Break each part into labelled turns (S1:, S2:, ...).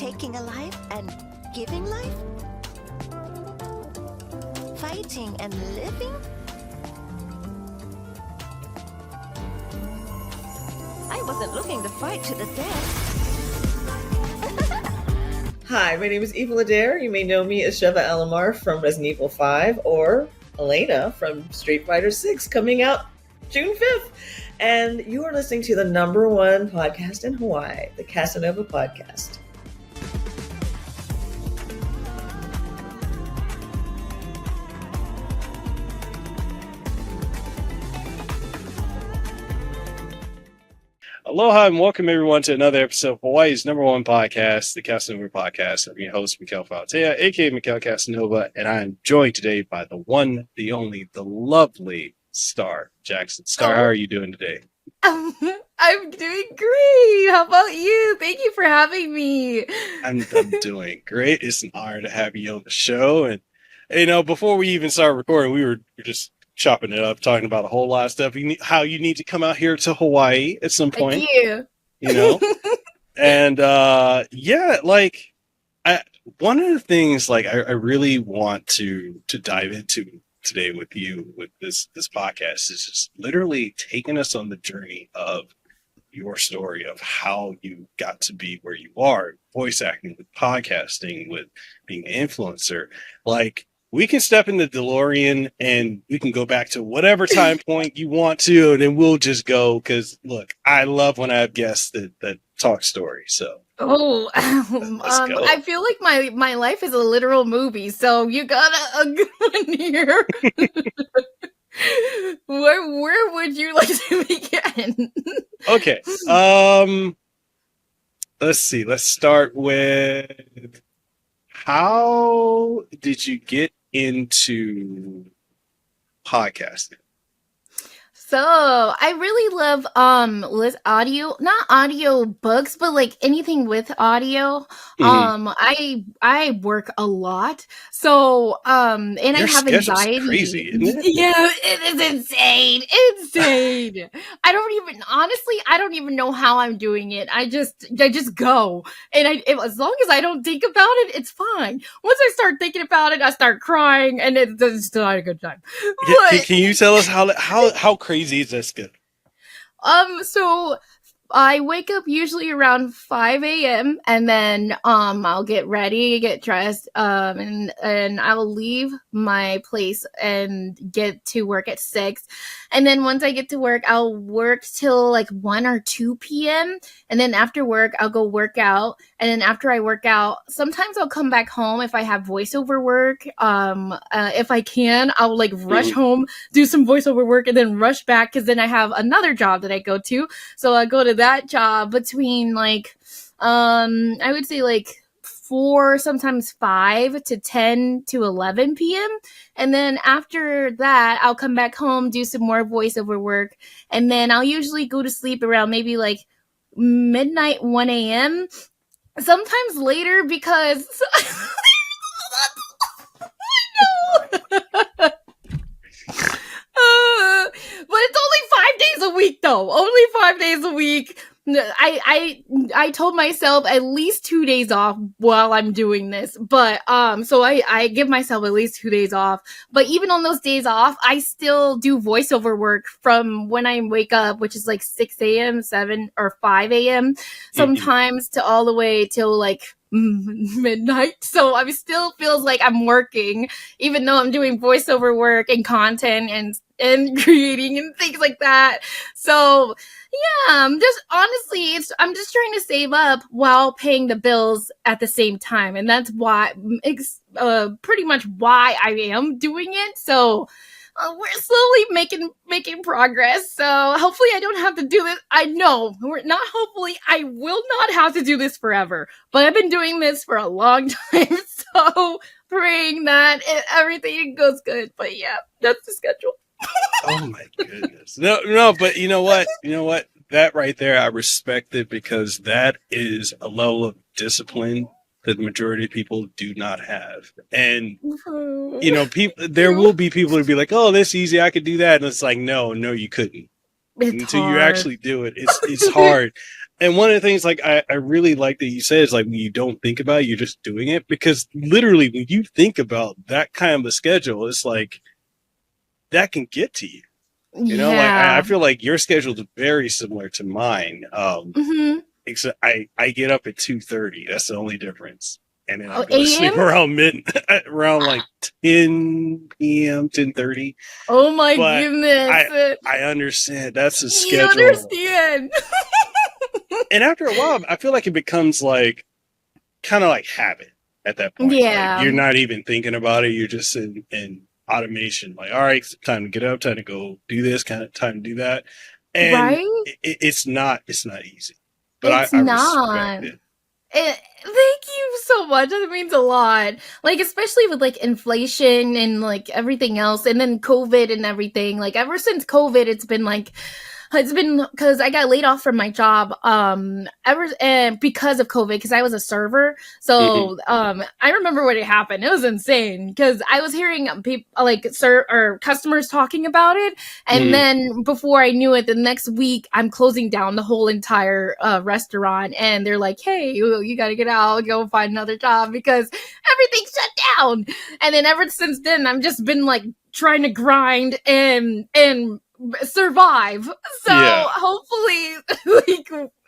S1: taking a life and giving life? Fighting and living? I wasn't looking to fight to the death.
S2: Hi, my name is Evil Adair. You may know me as Sheva Elamar from Resident Evil 5 or Elena from Street Fighter 6 coming out June 5th. And you are listening to the #1 podcast in Hawaii, the Kasanova Podcast.
S3: Aloha and welcome everyone to another episode of Hawaii's #1 podcast, the Kasanova Podcast. I'm your host, Mekel Kasanova, aka Mekel Kasanova, and I am joined today by the one, the only, the lovely Star Jackson. Star, how are you doing today?
S4: I'm doing great. How about you? Thank you for having me.
S3: I'm doing great. It's an honor to have you on the show. And you know, before we even started recording, we were just chopping it up, talking about a whole lot of stuff. How you need to come out here to Hawaii at some point.
S4: Thank you.
S3: You know, and one of the things I really want to dive into today with you with this podcast is just literally taking us on the journey of your story of how you got to be where you are, voice acting, with podcasting, with being an influencer. We can step in the DeLorean and we can go back to whatever time point you want to, and then we'll just go. Because look, I love when I have guests that talk stories. So,
S4: I feel like my life is a literal movie. So you got a good one here. Where would you like to begin?
S3: Okay. Let's see. Let's start with, how did you get into podcasting?
S4: So I really love audio, not audio books, but anything with audio.
S3: Mm-hmm.
S4: I work a lot. So and
S3: Your
S4: I have anxiety.
S3: Crazy, isn't it?
S4: Yeah, it is insane. Insane. I don't even know how I'm doing it. I just go. And as long as I don't think about it, it's fine. Once I start thinking about it, I start crying, and it's still not a good time.
S3: Can you tell us how crazy is this good?
S4: So I wake up usually around 5 a.m. and then I'll get ready, get dressed, and I'll leave my place and get to work at 6. And then once I get to work, I'll work till 1 or 2 p.m. And then after work, I'll go work out. And then after I work out, sometimes I'll come back home if I have voiceover work. If I can, I'll rush home, do some voiceover work, and then rush back, because then I have another job that I go to. So I go to that job between I would say 4, sometimes 5 to 10 to 11 p.m. And then after that, I'll come back home, do some more voiceover work, and then I'll usually go to sleep around maybe midnight, 1 a.m. Sometimes later, because but it's only 5 days a week, though. Only 5 days a week. I told myself at least 2 days off while I'm doing this, but so I give myself at least 2 days off. But even on those days off, I still do voiceover work from when I wake up, which is 6 a.m., 7 or 5 a.m. sometimes, to all the way till midnight. So I still feels like I'm working, even though I'm doing voiceover work and content and creating and things like that. So yeah, I'm just trying to save up while paying the bills at the same time, and that's why pretty much why I am doing it. So we're slowly making progress. So hopefully I don't have to do this. I know I will not have to do this forever, but I've been doing this for a long time. So praying that everything goes good. But yeah, that's the schedule.
S3: Oh my goodness. No, but you know what? That right there, I respect it, because that is a level of discipline that the majority of people do not have. And there will be people who be like, "Oh, this easy, I could do that." And it's no, you couldn't.
S4: It's
S3: until
S4: hard.
S3: you actually do it. It's hard. And one of the things like I really like that you said is like when you don't think about it, you're just doing it, because literally when you think about that kind of a schedule, it's like that can get to you. You know, like I feel like your schedule is very similar to mine. Except I get up at 2:30. That's the only difference. And then I go to sleep around like 10 p.m., 10:30.
S4: Oh my
S3: But
S4: goodness.
S3: I understand. That's a schedule.
S4: You understand.
S3: And after a while, I feel like it becomes like kind of like habit at that point.
S4: Yeah.
S3: Like, you're not even thinking about it. You're just in automation. Like, all right, time to get up, time to go do this, kind of time to do that. And
S4: right?
S3: It's not easy. But
S4: It's
S3: I
S4: not.
S3: respect it.
S4: Thank you so much. That means a lot. Like, especially with like inflation and like everything else, and then COVID and everything. Like, ever since COVID, it's been because I got laid off from my job because of COVID, because I was a server. So I remember when it happened. It was insane because I was hearing people like customers talking about it, and then before I knew it, the next week I'm closing down the whole entire restaurant, and they're like, "Hey, you got to get out, go find another job because everything's shut down." And then ever since then, I've just been like trying to grind and survive. So hopefully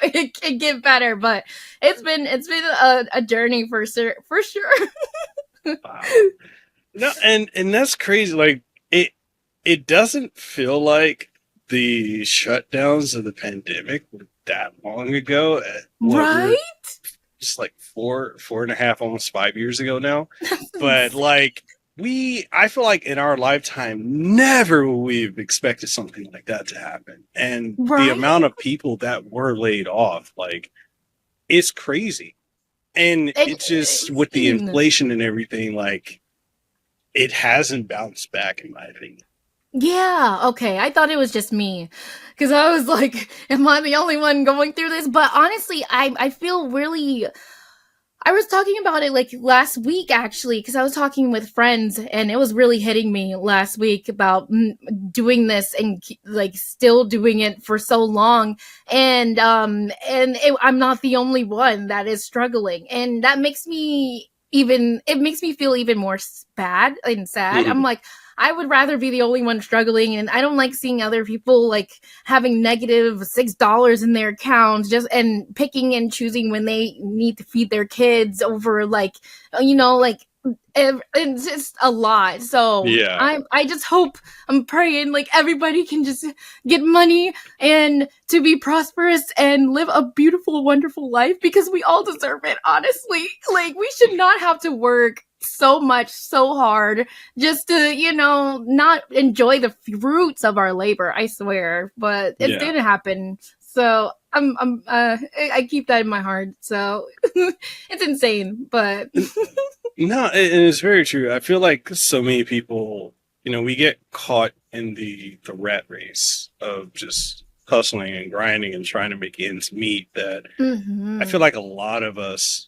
S4: it can get better, but it's been a journey for sure.
S3: Wow. No, and that's crazy. Like it doesn't feel like the shutdowns of the pandemic were that long ago.
S4: Right?
S3: Just like 4.5, almost 5 years ago now. But like I feel like in our lifetime, never would we have expected something like that to happen. And the amount of people that were laid off, like, it's crazy. And it's just with the inflation and everything, like, it hasn't bounced back, in my opinion.
S4: Yeah, okay. I thought it was just me. Because I was like, am I the only one going through this? But honestly, I feel really... I was talking about it like last week, actually, because I was talking with friends, and it was really hitting me last week about doing this and like still doing it for so long. And I'm not the only one that is struggling, and that makes me feel even more bad and sad. I'm like, I would rather be the only one struggling, and I don't like seeing other people like having negative $6 in their accounts and picking and choosing when they need to feed their kids over like, like it's just a lot. So I just hope, I'm praying like everybody can just get money and to be prosperous and live a beautiful, wonderful life, because we all deserve it. Honestly, like, we should not have to work so much, so hard, just to, not enjoy the fruits of our labor. I swear, but it's gonna happen. So I keep that in my heart. So it's insane, but
S3: no, and it's very true. I feel like so many people, we get caught in the rat race of just hustling and grinding and trying to make ends meet, that I feel like a lot of us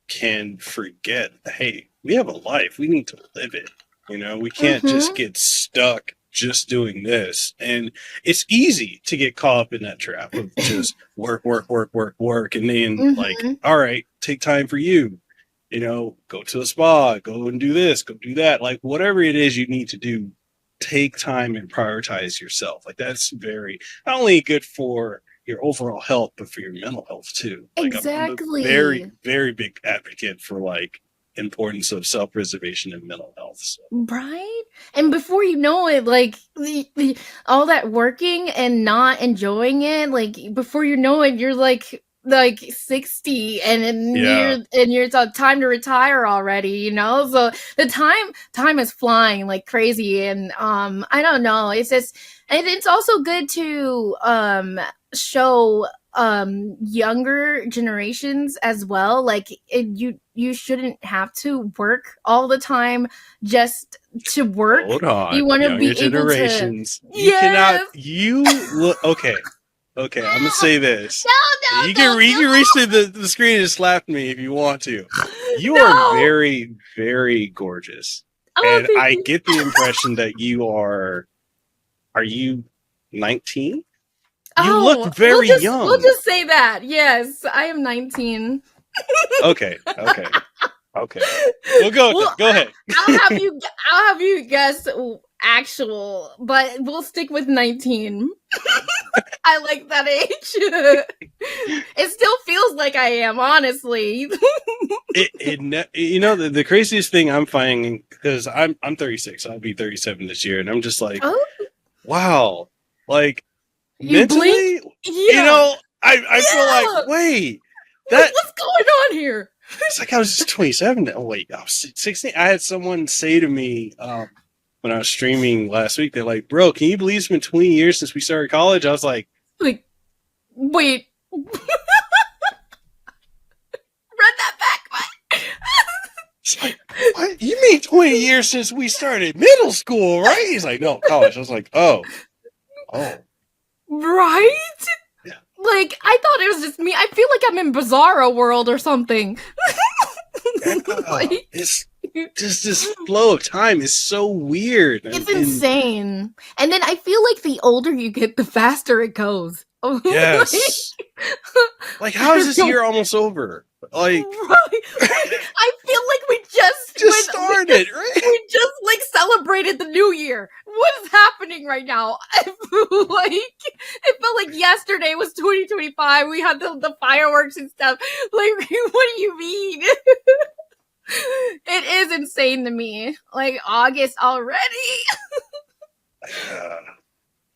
S3: can forget, hey, we have a life. We need to live it. We can't just get stuck just doing this. And it's easy to get caught up in that trap of just work. And then like, all right, take time for you, go to a spa, go and do this, go do that. Like, whatever it is you need to do, take time and prioritize yourself. Like, that's very, not only good for your overall health, but for your mental health too. Like,
S4: exactly.
S3: I'm a very, very big advocate for like importance of self-preservation and mental health. So.
S4: Right? And before you know it, like all that working and not enjoying it, like before you know it, you're like 60 and you're time to retire already, so the time is flying like crazy. And I don't know, it's just, and it's also good to show younger generations as well, like you shouldn't have to work all the time just to work.
S3: Hold on,
S4: you want to be
S3: generations
S4: able to,
S3: you cannot look okay, I'm gonna say this.
S4: No,
S3: you can reach to the screen and slap me if you want to. You are very, very gorgeous. And I get the impression that you are you 19? You look very
S4: we'll
S3: young.
S4: We'll just say that. Yes, I am 19.
S3: Okay. We'll go with that. Go ahead.
S4: I'll have you guess actual, but we'll stick with 19. I like that age. It still feels like I am, honestly.
S3: The craziest thing I'm finding, because I'm 36, I'll be 37 this year, and I'm just like, wow, like
S4: you
S3: mentally,
S4: blink? Yeah.
S3: I feel like, wait,
S4: what's going on here?
S3: It's like I was just 27. Oh wait, I was 16. I had someone say to me when I was streaming last week, they're like, "Bro, can you believe it's been 20 years since we started college?" I was like,
S4: wait. Run that back.
S3: It's like, what? You mean 20 years since we started middle school, right? He's like, no, college. I was like, oh.
S4: Right?
S3: Yeah.
S4: Like, I thought it was just me. I feel like I'm in Bizarro World or something.
S3: It's just this flow of time is so weird.
S4: It's insane. And then I feel like the older you get, the faster it goes.
S3: Yes. Like, how is this year almost over? Like,
S4: right. I feel like we just
S3: started, right?
S4: We just like celebrated the new year. What is happening right now? It felt like yesterday was 2025. We had the fireworks and stuff. Like, what do you mean? It is insane to me. Like, August already.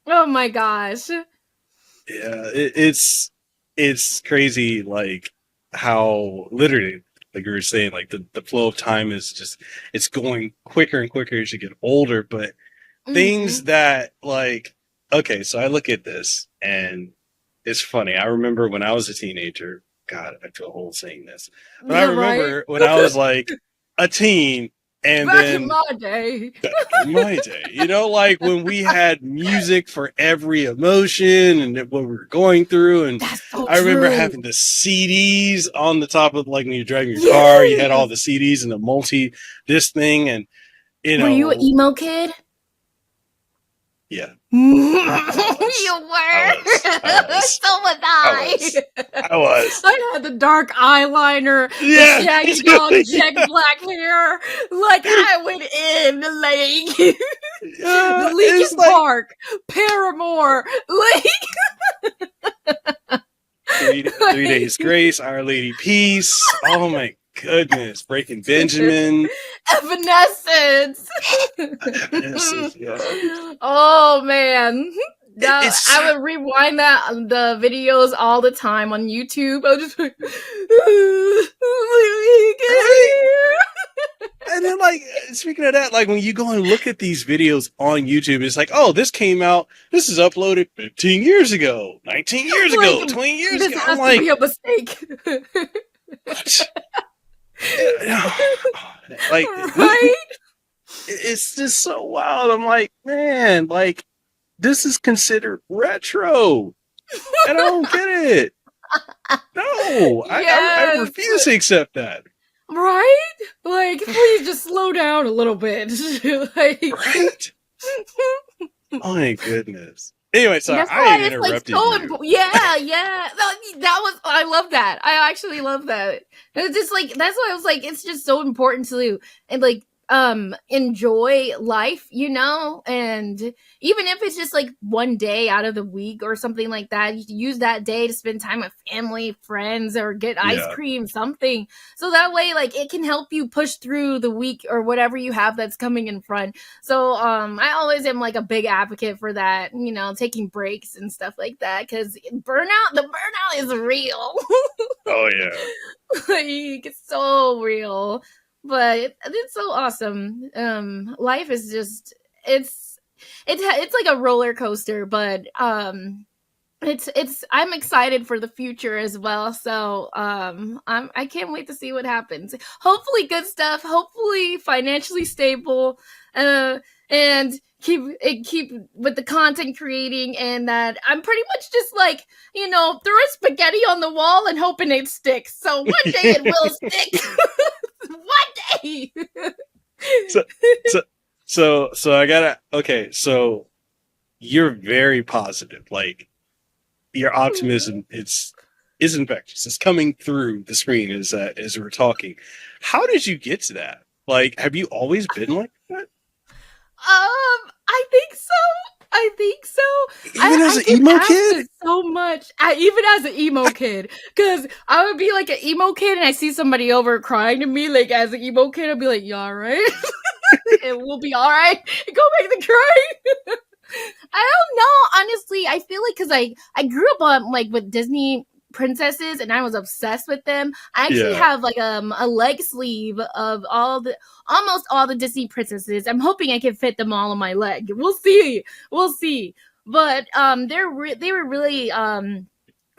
S4: Oh my gosh.
S3: Yeah, it's crazy, like how literally, like you were saying, like the flow of time is just, it's going quicker and quicker as you get older. But things that, like, okay, so I look at this and it's funny. I remember when I was a teenager, God, I feel old saying this, but I remember when I was like a teen. And
S4: back
S3: then,
S4: in my day,
S3: like when we had music for every emotion and what we were going through. And
S4: so
S3: I remember having the CDs on the top of, like, when you're driving your car, you had all the CDs and the this thing. And,
S4: were you an emo kid?
S3: Yeah.
S4: You were.
S3: I was.
S4: So was I.
S3: I was.
S4: I had the dark eyeliner,
S3: Yeah.
S4: the shaggy dog, jet black hair. Like, I went in, like, the Linkin Park, Paramore, like.
S3: 3 Days Grace, Our Lady Peace. Oh my goodness. Breaking Benjamin.
S4: Evanescence.
S3: Evanescence, yeah.
S4: Oh man. I would rewind the videos all the time on YouTube. I would just like,
S3: and then, like, speaking of that, like, when you go and look at these videos on YouTube, it's like, oh, this is uploaded 15 years ago, 19 years ago, 20 years ago.
S4: This has to be a mistake.
S3: What? Like,
S4: right?
S3: It's just so wild. I'm like, man, like, this is considered retro. And I don't get it. No, I refuse to accept that.
S4: Right? Like, please just slow down a little bit. Like,
S3: right? Oh my goodness. Anyway, sorry, I interrupted you.
S4: Yeah. That was, I love that. I actually love that. It's just like, that's why I was like, it's just so important to, and like, enjoy life, and even if it's just like one day out of the week or something like that, you use that day to spend time with family, friends, or get ice cream, something, so that way, like, it can help you push through the week or whatever you have that's coming in front. So I always am like a big advocate for that, taking breaks and stuff like that, because the burnout is real.
S3: Oh yeah.
S4: Like, it's so real. But it's so awesome. Life is just, it's like a roller coaster, but it's I'm excited for the future as well. So I can't wait to see what happens. Hopefully good stuff. Hopefully financially stable, and keep with the content creating, and that I'm pretty much just like, throwing spaghetti on the wall and hoping it sticks. So one day it will stick. One day.
S3: So I gotta, okay, so you're very positive. Like, your optimism is infectious. It's coming through the screen as we're talking. How did you get to that? Like, have you always been like that?
S4: I think so. I think so.
S3: Even as an
S4: get
S3: emo
S4: asked
S3: kid?
S4: this so much. Even as an emo kid, because I would be like an emo kid, and I see somebody over crying to me, like as an emo kid, I'd be like, "You all right? It will be all right. Go back to crying." I don't know. Honestly, I feel like because I grew up on like with Disney princesses and I was obsessed with them. I actually have like a leg sleeve of almost all the Disney princesses. I'm hoping I can fit them all on my leg. We'll see. But they were really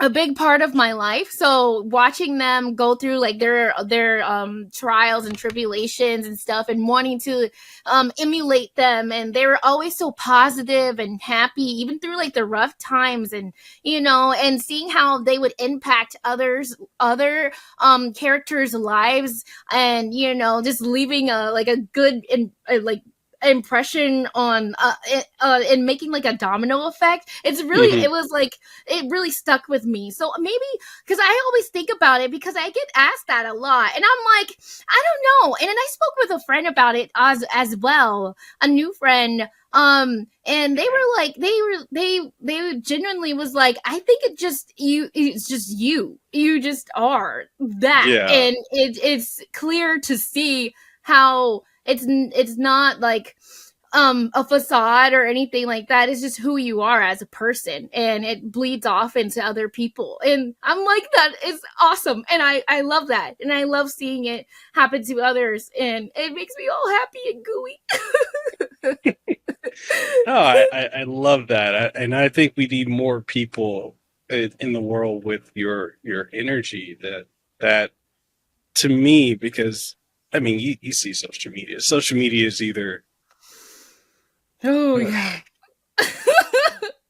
S4: a big part of my life. So watching them go through like their trials and tribulations and stuff, and wanting to emulate them, and they were always so positive and happy, even through like the rough times, and and seeing how they would impact other characters' lives, and just leaving a good impression on and making like a domino effect. It's really it was like it really stuck with me. So maybe because I always think about it, because I get asked that a lot, and I'm like, I don't know. And then I spoke with a friend about it as well, a new friend, and they were like, they genuinely was like, I think it's just you just are that. And it's clear to see how it's not like a facade or anything like that. It's just who you are as a person, and it bleeds off into other people. And I'm like, that is awesome, and I love that, and I love seeing it happen to others, and it makes me all happy and gooey.
S3: No, I love that, and I think we need more people in the world with your energy. That to me, because I mean, you see social media. Social media is either
S4: yeah.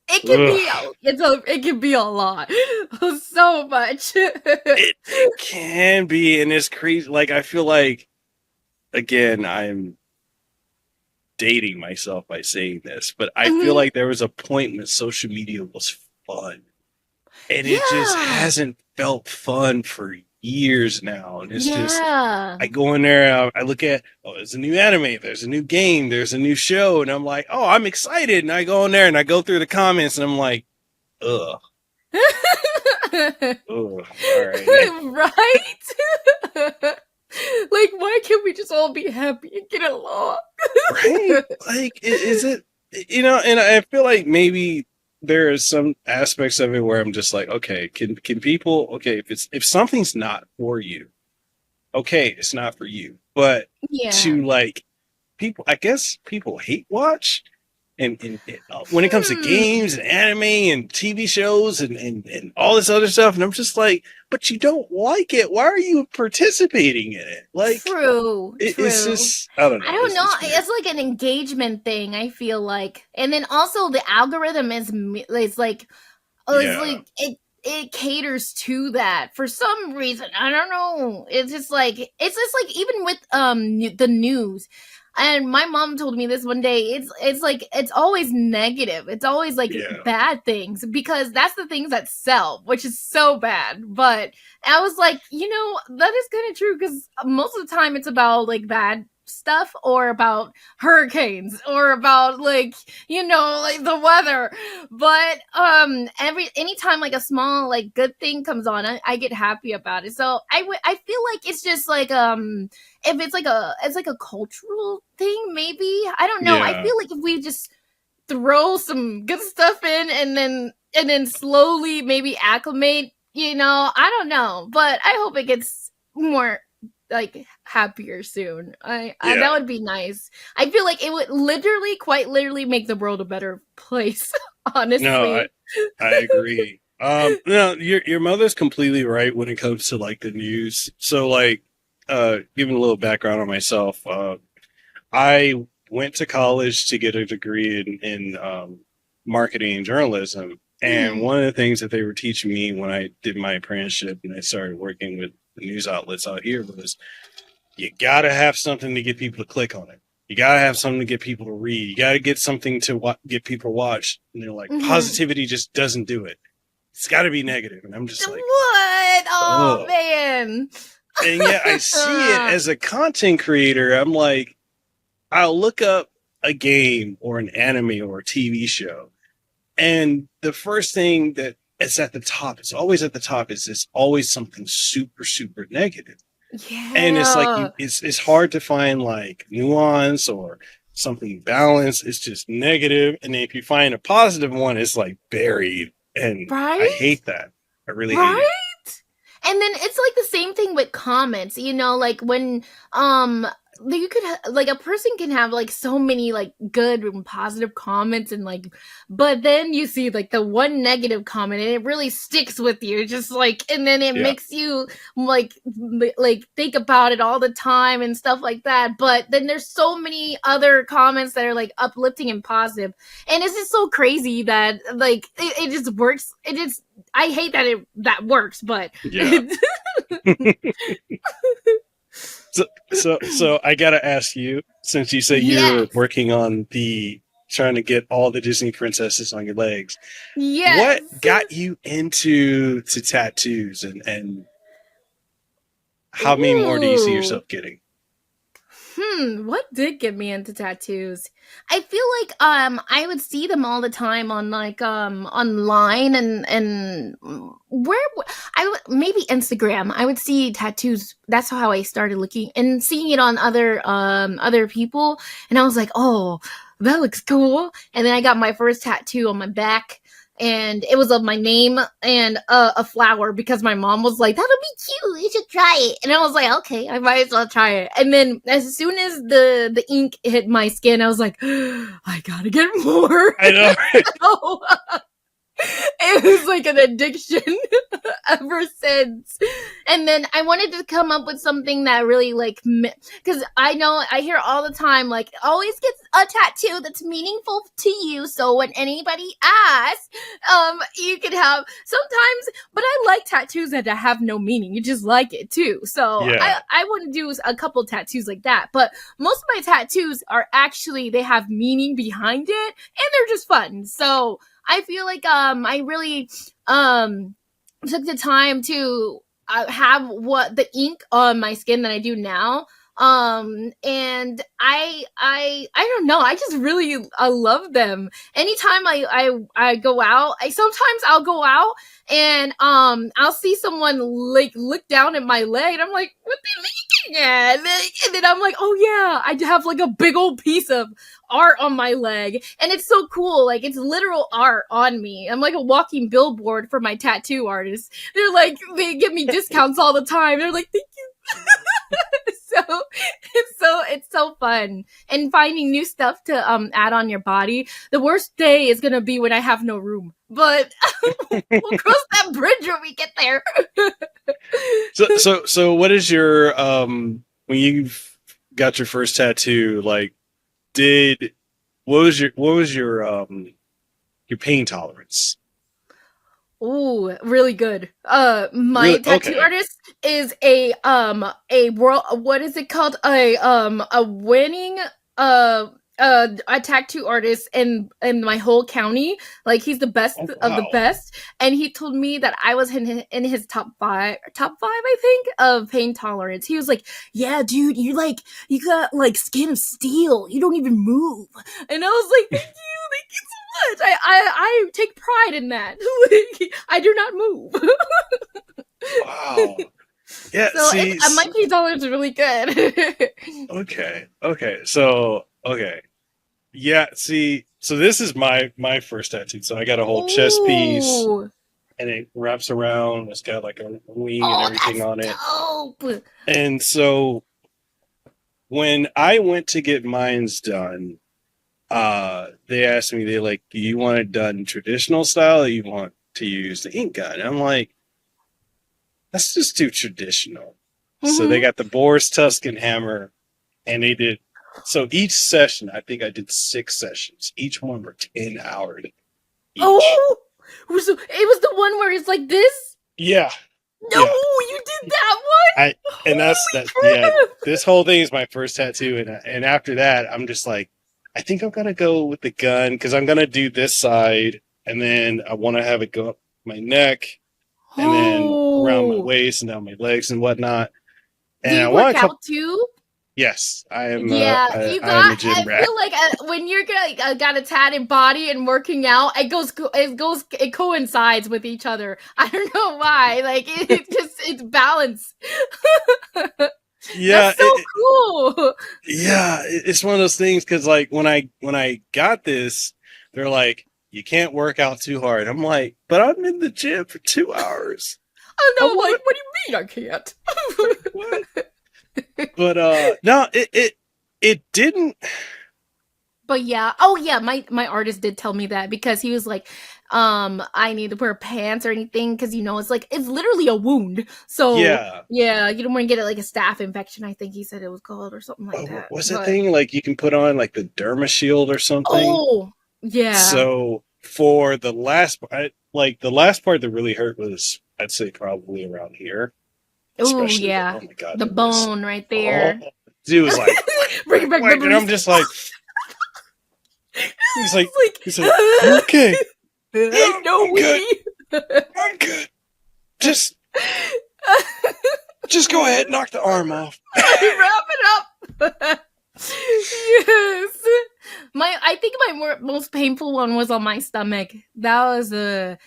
S4: It can be a lot. So much.
S3: it can be, and it's crazy. Like, I feel like, again, I'm dating myself by saying this, but I feel like there was a point when social media was fun, and it just hasn't felt fun for years now. And it's just, I go in there, I look at, there's a new anime, there's a new game, there's a new show, and I'm like, I'm excited. And I go in there and I go through the comments, and I'm like, ugh. All right.
S4: Right? Like, why can't we just all be happy and get along?
S3: Right? Like, is it, and I feel like maybe there are some aspects of it where I'm just like, okay, can people, okay, if something's not for you, okay, it's not for you. But to like people, I guess people hate watch, and when it comes to games and anime and TV shows and all this other stuff, and I'm just like, but you don't like it. Why are you participating in it? Like, true. It's just, I don't know.
S4: It's like an engagement thing, I feel like. And then also the algorithm is like, it caters to that for some reason. I don't know. It's just like even with the news. And my mom told me this one day. It's like it's always negative. It's always like bad things, because that's the things that sell, which is so bad. But I was like, that is kind of true, because most of the time it's about like bad stuff, or about hurricanes, or about like the weather. But anytime like a small like good thing comes on, I get happy about it. So I feel like it's just like if it's like a cultural thing, maybe. I don't know. I feel like if we just throw some good stuff in, and then slowly maybe acclimate, I don't know. But I hope it gets more like happier soon. That would be nice. I feel like it would quite literally make the world a better place. Honestly.
S3: No, I agree. No, your mother's completely right when it comes to like the news. So like, giving a little background on myself, I went to college to get a degree in marketing and journalism. And one of the things that they were teaching me when I did my apprenticeship and I started working with the news outlets out here was, you got to have something to get people to click on it. You got to have something to get people to read. You got to get something to get people to watch. And they're like, positivity just doesn't do it. it's got to be negative. And I'm just like,
S4: what? Oh,
S3: ugh.
S4: man.
S3: And yet I see it as a content creator. I'm like, I'll look up a game or an anime or a TV show, and the first thing that is at the top, it's always at the top, is it's always something super, super negative.
S4: Yeah.
S3: And it's like, it's hard to find like nuance or something balanced. It's just negative. And then if you find a positive one, it's like buried. And
S4: right?
S3: I hate that. I really hate it.
S4: And then it's like the same thing with comments, you know, like when you could like a person can have like so many like good and positive comments and like, but then you see like the one negative comment and it really sticks with you, just like, and then it makes you like think about it all the time and stuff like that. But then there's so many other comments that are like uplifting and positive, and it's just so crazy that like it just works. It just, I hate that that works, but
S3: So I gotta ask you, since you say you're working on trying to get all the Disney princesses on your legs.
S4: Yes.
S3: What got you into tattoos, and how many more do you see yourself getting?
S4: What did get me into tattoos? I feel like I would see them all the time on like online and where maybe Instagram. I would see tattoos. That's how I started looking and seeing it on other people, and I was like, oh, that looks cool. And then I got my first tattoo on my back, and it was of my name and a flower, because my mom was like, that'll be cute, you should try it. And I was like, okay, I might as well try it. And then as soon as the ink hit my skin, I was like, I gotta get more.
S3: I know.
S4: It was like an addiction ever since. And then I wanted to come up with something that really like, because I hear all the time, like, always get a tattoo that's meaningful to you. So when anybody asks, you can have sometimes, but I like tattoos that have no meaning. You just like it too. So I want to do a couple tattoos like that. But most of my tattoos are actually, they have meaning behind it and they're just fun. So I feel like I really took the time to have the ink on my skin that I do now. And I don't know, I just really love them. Anytime I go out, sometimes I'll go out and I'll see someone like look down at my leg and I'm like, what they looking at? And then I'm like, oh yeah, I have like a big old piece of art on my leg, and it's so cool. Like, it's literal art on me. I'm like a walking billboard for my tattoo artists. They're like, they give me discounts all the time. They're like, thank you. So it's so fun, and finding new stuff to add on your body. The worst day is gonna be when I have no room, but we'll cross that bridge when we get there.
S3: So what is your when you've got your first tattoo, like, what was your pain tolerance?
S4: Ooh, really good. My tattoo artist is a world, what is it called? A winning a tattoo artist in my whole county. Like, he's the best of the best, and he told me that I was in his top five, I think, of pain tolerance. He was like, yeah, dude, you got like skin of steel, you don't even move. And I was like, thank you so much. I take pride in that. I do not move.
S3: Wow. Yeah,
S4: so see, my pain tolerance is really good.
S3: Okay. So, yeah, see, so this is my first tattoo. So I got a whole chest piece, and it wraps around. It's got like a wing and everything on it. Dope. And so when I went to get mine's done, they asked me, they like, do you want it done traditional style, or you want to use the ink gun? And I'm like, let's just do traditional. Mm-hmm. So they got the Boris Tuscan hammer, and they did. So each session, I think I did 6 sessions. Each one were 10 hours.
S4: Oh, it was the one where it's like this?
S3: Yeah.
S4: No, you did that one?
S3: And that's that. Yeah, this whole thing is my first tattoo. And after that, I'm just like, I think I'm going to go with the gun, because I'm going to do this side. And then I want to have it go up my neck, and then around my waist and down my legs and whatnot. And
S4: Do you
S3: I
S4: work
S3: want to
S4: out too?
S3: Yes, I am.
S4: Yeah,
S3: I
S4: you
S3: am a
S4: got.
S3: gym
S4: I
S3: rat.
S4: feel like when you're got a tatted body and working out, it coincides with each other. I don't know why. Like it's balance.
S3: Yeah,
S4: That's so cool.
S3: it's one of those things because like when I got this, they're like, you can't work out too hard. I'm like, but I'm in the gym for 2 hours.
S4: I know. Like, what do you mean I can't?
S3: What? But no, it didn't.
S4: But yeah, oh yeah, my artist did tell me that because he was like, I need to wear pants or anything because it's literally a wound. So yeah, you don't want to get it like a staph infection. I think he said it was called or something like that.
S3: What's that thing like you can put on like the derma shield or something?
S4: Oh yeah.
S3: So for the last part that really hurt was I'd say probably around here.
S4: Oh yeah.
S3: Oh my god,
S4: the bone right there.
S3: Oh, dude was like,
S4: bring it back,
S3: and I'm just like, he's like, "You okay?
S4: No,
S3: I'm good. I'm good. Just go ahead, knock the arm off.
S4: Wrap it up." Yes. I think my most painful one was on my stomach. That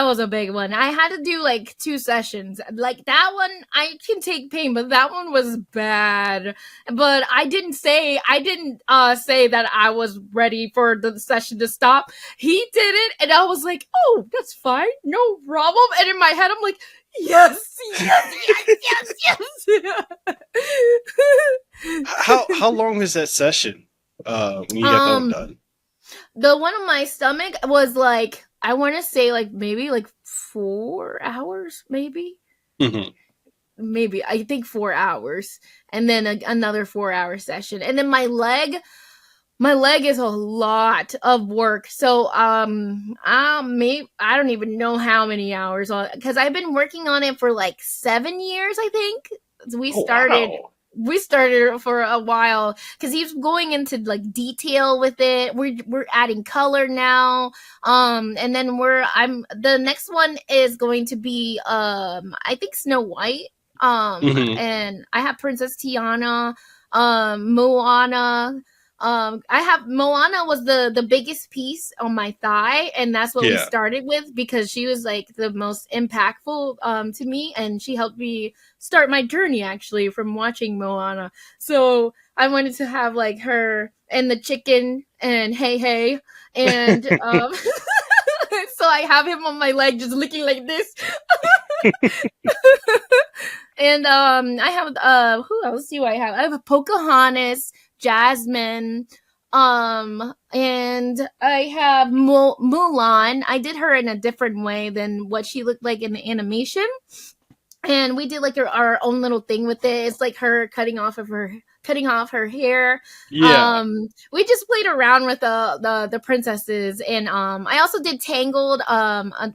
S4: was a big one. I had to do like 2 sessions. Like that one, I can take pain, but that one was bad. But I didn't say that I was ready for the session to stop. He did it, and I was like, "Oh, that's fine, no problem." And in my head, I'm like, "Yes, yes, yes, yes, yes."
S3: How long was that session? When you got that one done?
S4: The one on my stomach was like, I want to say like maybe like 4 hours, maybe.
S3: Mm-hmm.
S4: Maybe I think 4 hours, and then another 4-hour session, and then my leg is a lot of work. So I don't even know how many hours on, because I've been working on it for like 7 years. I think we started.
S3: Wow.
S4: We started for a while because he's going into like detail with it. We're adding color now. And then the next one is going to be I think Snow White. And I have Princess Tiana, Moana. I have Moana was the biggest piece on my thigh, and that's what we started with because she was like the most impactful to me, and she helped me start my journey actually from watching Moana. So I wanted to have like her and the chicken and hey and so I have him on my leg just looking like this. And I have who else do I have? I have a Pocahontas, Jasmine, and I have Mulan. I did her in a different way than what she looked like in the animation, and we did like our own little thing with it. It's like her cutting off her hair. We just played around with the princesses, and I also did Tangled,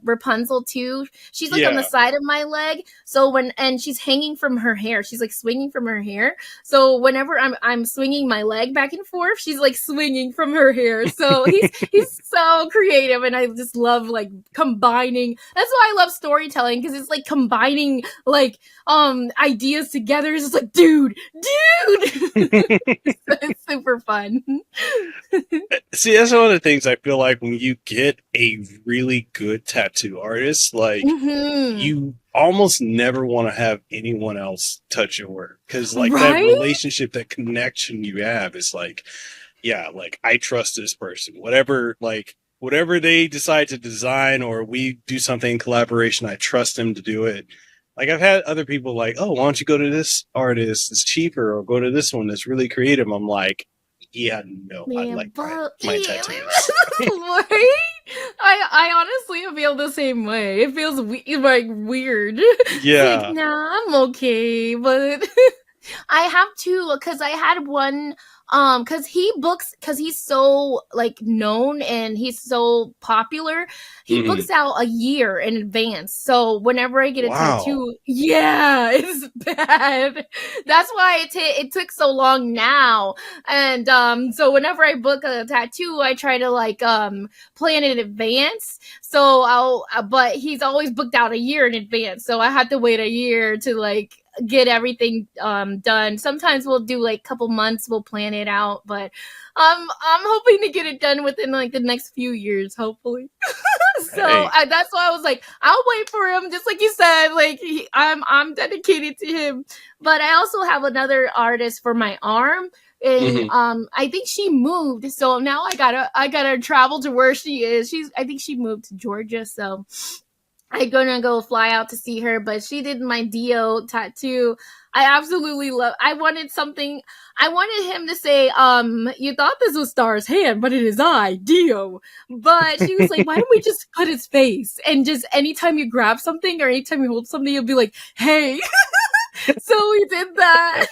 S4: Rapunzel too. She's like on the side of my leg, so and she's hanging from her hair. She's like swinging from her hair. So whenever I'm swinging my leg back and forth, she's like swinging from her hair. So he's so creative, and I just love like combining. That's why I love storytelling, because it's like combining like ideas together. It's just like dude. It's super fun.
S3: See, that's one of the things I feel like when you get a really good tattoo artist, like you almost never want to have anyone else touch your work, because like that relationship, that connection you have is like, yeah, like I trust this person. Whatever they decide to design, or we do something in collaboration, I trust them to do it. Like I've had other people like, oh, why don't you go to this artist? It's cheaper, or go to this one that's really creative. I'm like, yeah, no, I like my tattoos.
S4: Right? I honestly feel the same way. It feels like weird.
S3: Yeah.
S4: It's like, nah, I'm okay, but I have two because I had one because he's so like known and he's so popular. He
S3: Hmm.
S4: books out a year in advance. So whenever I get a
S3: Wow.
S4: tattoo, yeah, it's bad. That's why it took so long now. And so whenever I book a tattoo, I try to like plan in advance. So but he's always booked out a year in advance. So I had to wait a year to like get everything done. Sometimes we'll do like a couple months, we'll plan it out, but I'm hoping to get it done within like the next few years, hopefully. So
S3: Hey.
S4: that's why I was like, I'll wait for him, just like you said. Like I'm dedicated to him. But I also have another artist for my arm, and
S3: Hmm.
S4: I think she moved, so now I gotta travel to where she is. I think she moved to Georgia, so I'm gonna go fly out to see her, but she did my Dio tattoo. I absolutely love. I wanted him to say, you thought this was Star's hand, but it is I, Dio. But she was like, why don't we just cut his face and just anytime you grab something or anytime you hold something, you'll be like, hey. So we did that.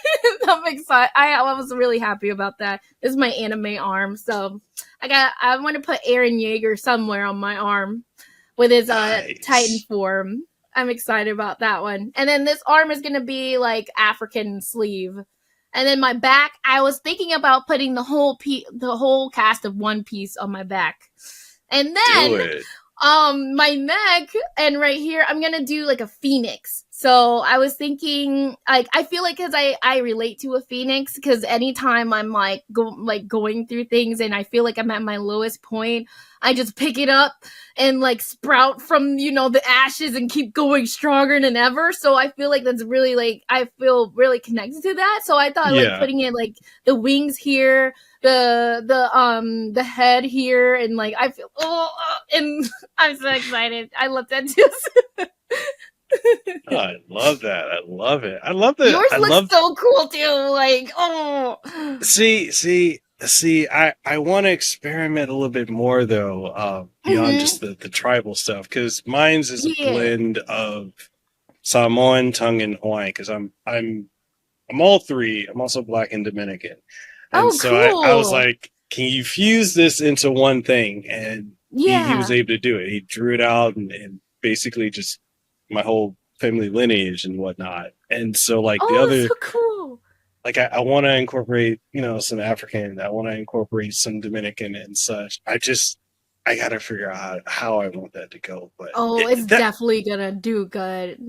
S4: I'm excited. I was really happy about that. This is my anime arm, so I want to put Aaron Yeager somewhere on my arm with his Titan
S3: Nice.
S4: form. I'm excited about that one. And then this arm is gonna be like African sleeve. And then my back, I was thinking about putting the whole cast of One Piece on my back. And
S3: Do
S4: then
S3: it.
S4: my neck and right here I'm gonna do like a phoenix. So I was thinking, like, I feel like because I relate to a phoenix, because anytime I'm like going through things and I feel like I'm at my lowest point, I just pick it up and like sprout from the ashes and keep going stronger than ever. So I feel like that's really like I feel really connected to that. So I thought like
S3: Yeah.
S4: putting it like the wings here, the head here, and like I feel and I'm so excited. I love tattoos.
S3: Oh, I love that. I love it.
S4: Yours
S3: I
S4: looks
S3: love
S4: so cool too. Like, oh,
S3: see, I want to experiment a little bit more though, beyond
S4: hmm
S3: just the tribal stuff, because mine's is a
S4: yeah.
S3: blend of Samoan, Tongan, Hawaiian, because I'm all three. I'm also Black and Dominican. And
S4: Oh,
S3: so I was
S4: cool.
S3: like, can you fuse this into one thing? And he was
S4: Yeah.
S3: able to do it. He drew it out and basically just my whole family lineage and whatnot. And so like the
S4: Oh, that's
S3: other,
S4: so cool.
S3: like I want to incorporate, some African, I want to incorporate some Dominican and such. I got to figure out how I want that to go. But
S4: Oh, it's definitely gonna do good.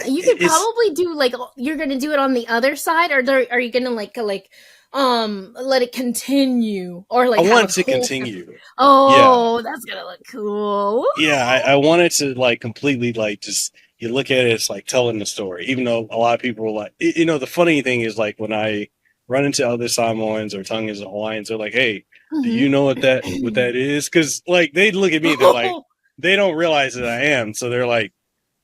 S4: You could
S3: it's,
S4: probably do like you're gonna do it on the other side, or are you gonna like let it continue, or
S3: I
S4: like have a
S3: want to
S4: whole?
S3: continue. Yeah.
S4: Oh, that's gonna look cool.
S3: Yeah, I wanted to like completely like just you look at it, it's like telling the story. Even though a lot of people were like, the funny thing is like when I run into other Samoans or Tongans or Hawaiians, they're like, "Hey, do you
S4: Mhm.
S3: know what that is?" Because like they look at me, they're like,
S4: Oh,
S3: they don't realize that I am, so they're like,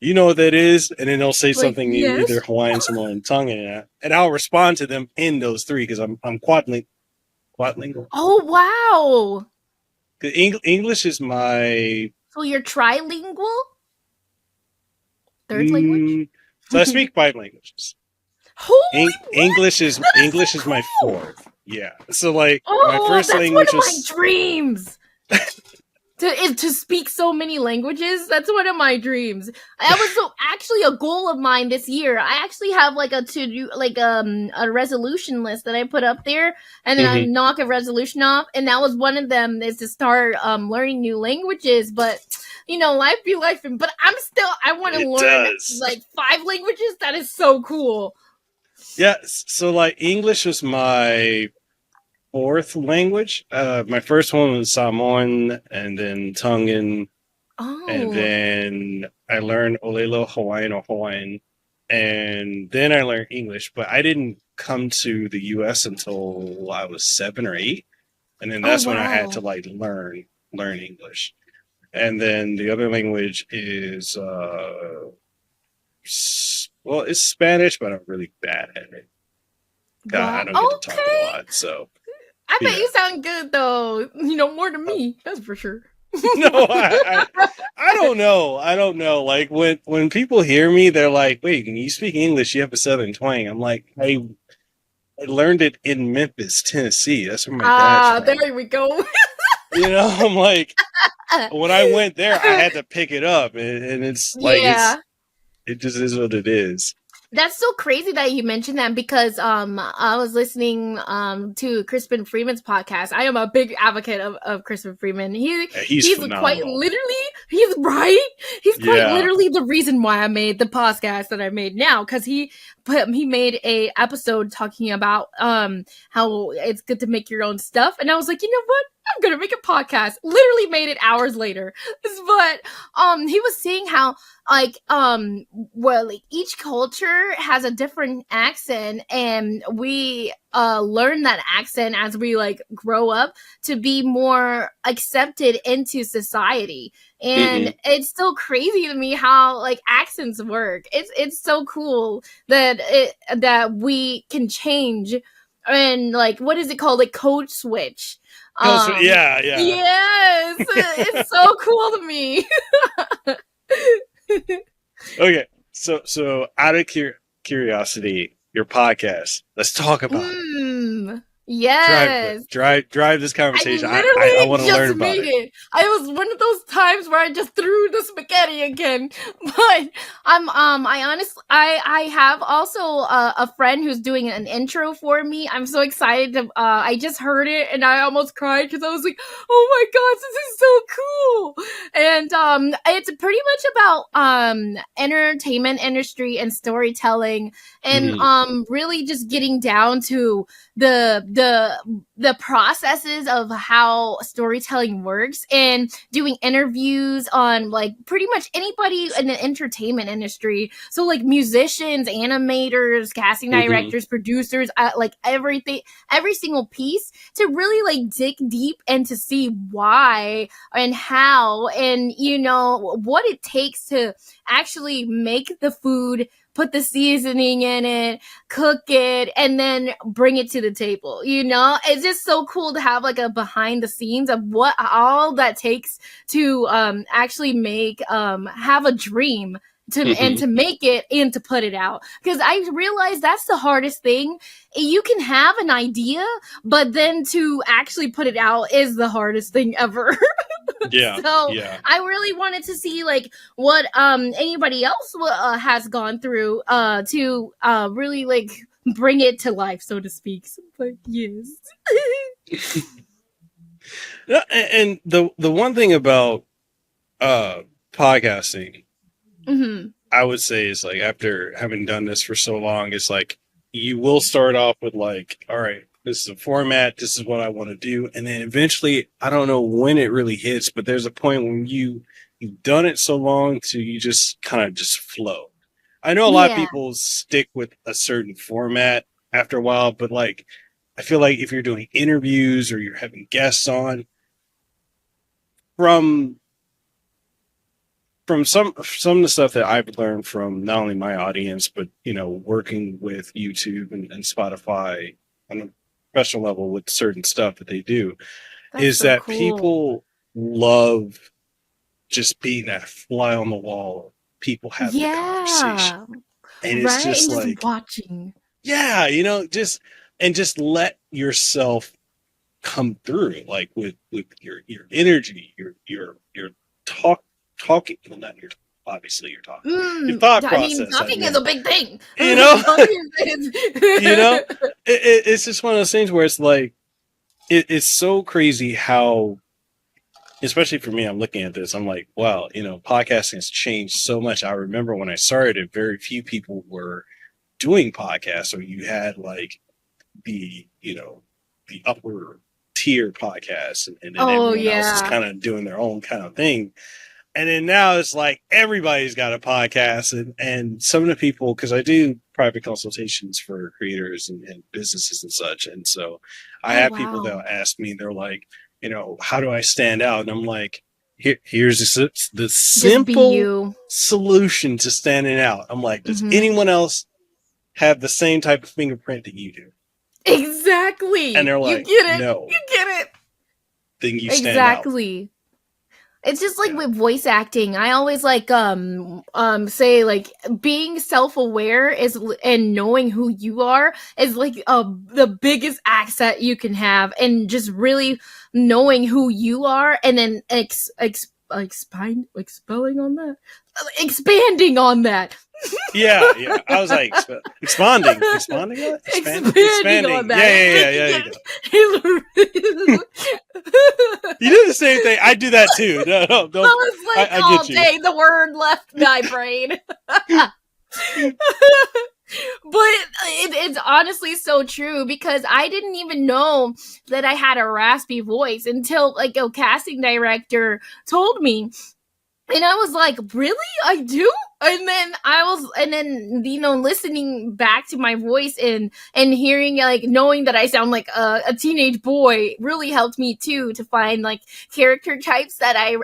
S3: "You know what that is?" And then they'll say
S4: like
S3: something in either
S4: yes.
S3: Hawaiian, Samoan, Tongan, and I'll respond to them in those three because I'm quadlingual.
S4: Oh wow.
S3: 'Cause English is my
S4: So you're trilingual, third language.
S3: mm, so I speak five languages.
S4: Holy what? That is
S3: English is
S4: so
S3: my
S4: cool.
S3: fourth. Yeah. So like my
S4: Oh,
S3: first
S4: that's one
S3: language
S4: of my
S3: was
S4: dreams. To speak so many languages. That's one of my dreams. That was actually a goal of mine this year. I actually have like a to do like a resolution list that I put up there, and then I
S3: Mhm.
S4: knock a resolution off, and that was one of them is to start learning new languages. But life be life, but I want to
S3: It
S4: learn
S3: does.
S4: like five languages. That is so cool.
S3: Yeah, so like English was my fourth language. My first one was Samoan and then Tongan and
S4: Oh,
S3: then I learned Olelo Hawaiian or Hawaiian and then I learned English, but I didn't come to the US until I was 7 or 8 and then
S4: oh
S3: that's when I had
S4: wow.
S3: to like learn English. And then the other language is well, it's Spanish, but I'm really bad at it. I
S4: Wow.
S3: don't get to talk a
S4: Okay.
S3: lot, so
S4: I bet
S3: yeah.
S4: you sound good though. More than me. That's for sure.
S3: No, I don't know. I don't know. Like when people hear me, they're like, "Wait, when you speak English, you have a Southern twang." I'm like, I learned it in Memphis, Tennessee. That's where my dad's from.
S4: There we go.
S3: I'm like, when I went there, I had to pick it up, and it's like it just is what it is.
S4: That's so crazy that you mentioned that because I was listening to Crispin Freeman's podcast. I am a big advocate of Crispin Freeman. He's quite literally he's quite literally the reason why I made the podcast that I made now, because he made a episode talking about how it's good to make your own stuff, and I was like, you know what? I'm gonna make a podcast. Literally made it hours later. But he was saying how each culture has a different accent, and we learn that accent as we grow up to be more accepted into society. And it's so crazy to me how accents work. It's so cool that we can change and what is it called? Code switch.
S3: Yeah.
S4: Yes, it's so cool to me.
S3: Okay, so out of curiosity, your podcast. Let's talk about it.
S4: Yes.
S3: Drive this conversation.
S4: I
S3: want to learn about it.
S4: I was one of those times where I just threw the spaghetti again. But I have also a friend who's doing an intro for me. I'm so excited to I just heard it and I almost cried because I was like, oh my gosh, this is so cool. And it's pretty much about entertainment industry and storytelling, and really just getting down to the processes of how storytelling works, and doing interviews on pretty much anybody in the entertainment industry. So musicians, animators, casting directors, producers, everything, every single piece, to really dig deep and to see why and how, and what it takes to actually make the food, put the seasoning in it, cook it, and then bring it to the table. It's just so cool to have a behind the scenes of what all that takes to actually make have a dream and to make it and to put it out. Because I realize that's the hardest thing. You can have an idea, but then to actually put it out is the hardest thing ever.
S3: Yeah.
S4: So I really wanted to see what anybody else has gone through to really bring it to life, so to speak. So, yes.
S3: And the one thing about podcasting, I would say, is after having done this for so long, it's you will start off with all right, this is a format, this is what I want to do, and then eventually, I don't know when it really hits, but there's a point when you've done it so long to you just kind of just flow. I know a lot of people stick with a certain format after a while, but I feel like if you're doing interviews or you're having guests on, from some of the stuff that I've learned from not only my audience, but working with YouTube and Spotify on a professional level with certain stuff that they do, is so that cool. People love just being that fly on the wall. People have the conversation, and it's just
S4: watching.
S3: Yeah, just let yourself come through, with your energy, your talking. Well, not your, obviously you're talking. Your thought process.
S4: Talking is a big thing.
S3: It's just one of those things where it's it's so crazy how, especially for me, I'm looking at this, I'm like, wow, podcasting has changed so much. I remember when I started, very few people were doing podcasts, or you had the upper tier podcasts, and then everyone else is kind of doing their own kind of thing. And then now it's everybody's got a podcast, and some of the people, because I do private consultations for creators and businesses and such, and so I have people that ask me, they're like, how do I stand out? And I'm like, here's the simple solution to standing out. I'm like, does anyone else have the same type of fingerprint that you do?
S4: Exactly.
S3: And they're like,
S4: you get it.
S3: No.
S4: You get it.
S3: Then you stand out.
S4: Exactly. It's just like with voice acting. I always like say like being self-aware is and knowing who you are is like the biggest asset you can have, and just really knowing who you are and then expanding on that.
S3: Yeah. I was like, expanding on that. Yeah. You do the same thing. I do that too. No, don't.
S4: I was like,
S3: I
S4: all
S3: get you.
S4: day the word left my brain. But it's honestly so true, because I didn't even know that I had a raspy voice until like a casting director told me. And I was like, really? I do? And then you know, listening back to my voice and hearing, like, knowing that I sound like a teenage boy really helped me too, to find like character types that I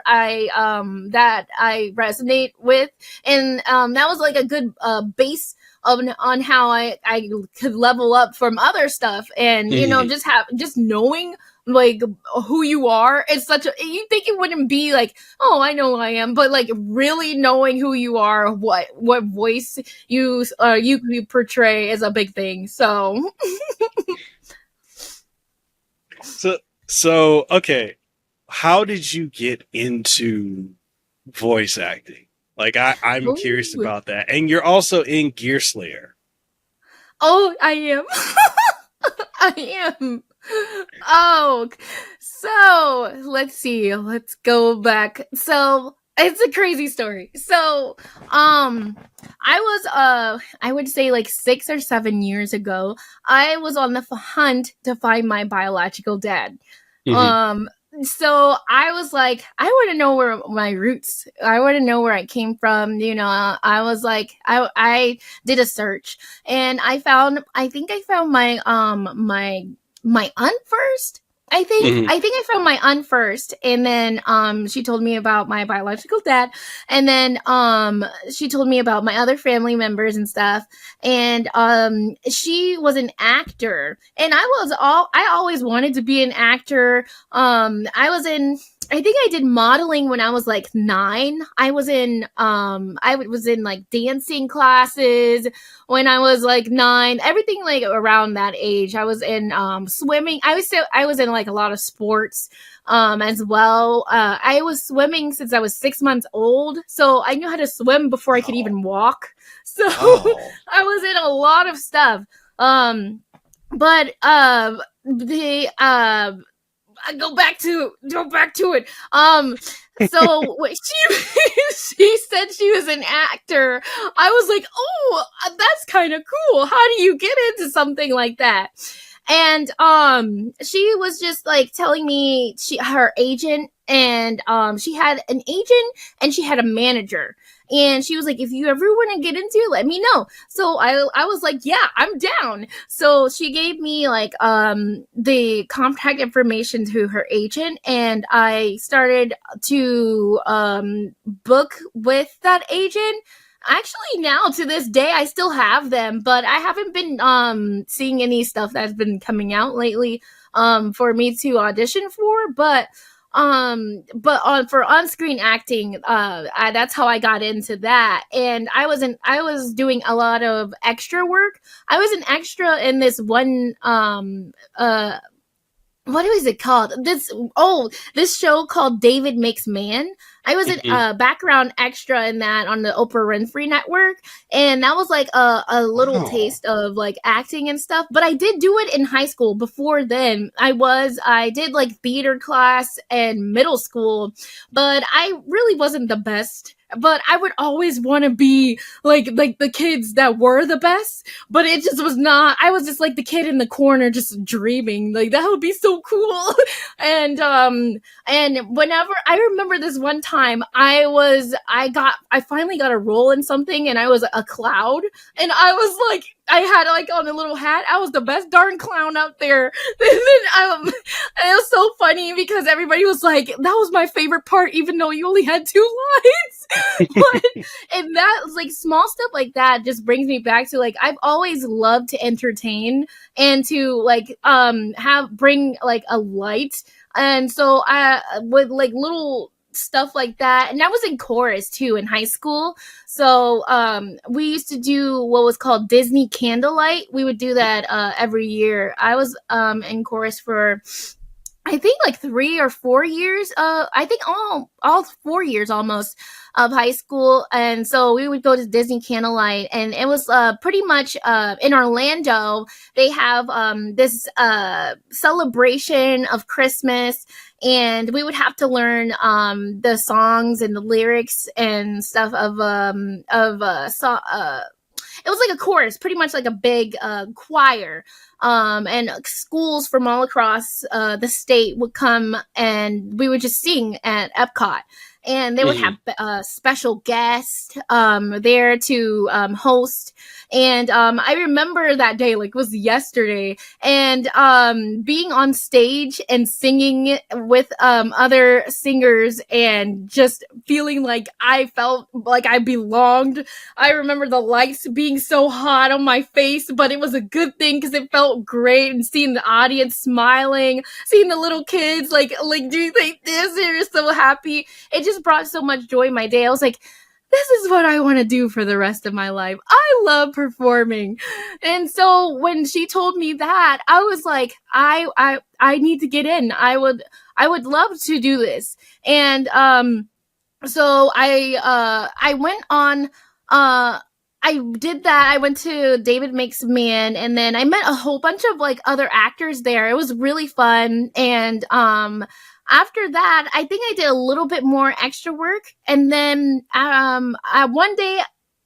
S4: resonate with. And that was like a good base on how I could level up from other stuff. And, you know, just knowing like who you are, it's such a, you think it wouldn't be like, oh, I know who I am, but like really knowing who you are, what voice you portray is a big thing. So
S3: so okay, how did you get into voice acting? Like I'm curious about that. And you're also in Gear Slayer.
S4: Oh, I am. I am. Oh, so let's see. Let's go back. So it's a crazy story. So, I would say like 6 or 7 years ago, I was on the hunt to find my biological dad. So I was like, I want to know where my roots, I want to know where I came from. You know, I was like, I did a search, and I found my aunt first. I think I found my aunt first, and then she told me about my biological dad, and then she told me about my other family members and stuff. And she was an actor, and I always wanted to be an actor. I think I did modeling when I was like 9. I was in like dancing classes when I was like 9. Everything like around that age. I was in swimming. I was in like a lot of sports as well. I was swimming since I was 6 months old, so I knew how to swim before I could even walk. So I was in a lot of stuff. I go back to it. So she said she was an actor. I was like, oh, that's kind of cool. How do you get into something like that? And she was just like telling me her agent, and she had an agent and she had a manager. And she was like, if you ever want to get into it, let me know. So I was like, yeah, I'm down. So she gave me like the contact information to her agent, and I started to book with that agent. Actually, now to this day, I still have them, but I haven't been seeing any stuff that's been coming out lately for me to audition for. But for on-screen acting, that's how I got into that. And I was doing a lot of extra work. I was an extra in this one what was it called? This show called David Makes Man. I was a background extra in that on the Oprah Winfrey Network, and that was like a little taste of like acting and stuff. But I did do it in high school. Before then, I did like theater class and middle school, but I really wasn't the best. But I would always want to be like the kids that were the best, but it just was not. I was just like the kid in the corner just dreaming, like that would be so cool. And whenever I remember this one time, I finally got a role in something, and I was a cloud, and I was like, I had like on a little hat. I was the best darn clown out there. And then it was so funny because everybody was like, that was my favorite part, even though you only had 2 lines. And that was like small stuff like that just brings me back to like, I've always loved to entertain and to like bring like a light. And so I with like little stuff like that. And I was in chorus too in high school. So we used to do what was called Disney Candlelight. We would do that every year. I was in chorus for I think like 3 or 4 years. I think all 4 years almost of high school, and so we would go to Disney Candlelight, and it was pretty much in Orlando. They have this celebration of Christmas, and we would have to learn the songs and the lyrics and stuff of it was like a chorus, pretty much like a big choir. And schools from all across the state would come, and we would just sing at Epcot. And they would have a special guest there to host. And I remember that day, like it was yesterday, and being on stage and singing with other singers and just feeling like I felt like I belonged. I remember the lights being so hot on my face, but it was a good thing because it felt great, and seeing the audience smiling, seeing the little kids like do you think this? They're so happy. It just brought so much joy in my day. I was like, this is what I want to do for the rest of my life. I love performing. And so when she told me that, I was like, I need to get in. I would love to do this. And so I went on I did that. I went to David Makes a Man, and then I met a whole bunch of like other actors there. It was really fun. And after that, I think I did a little bit more extra work. And then one day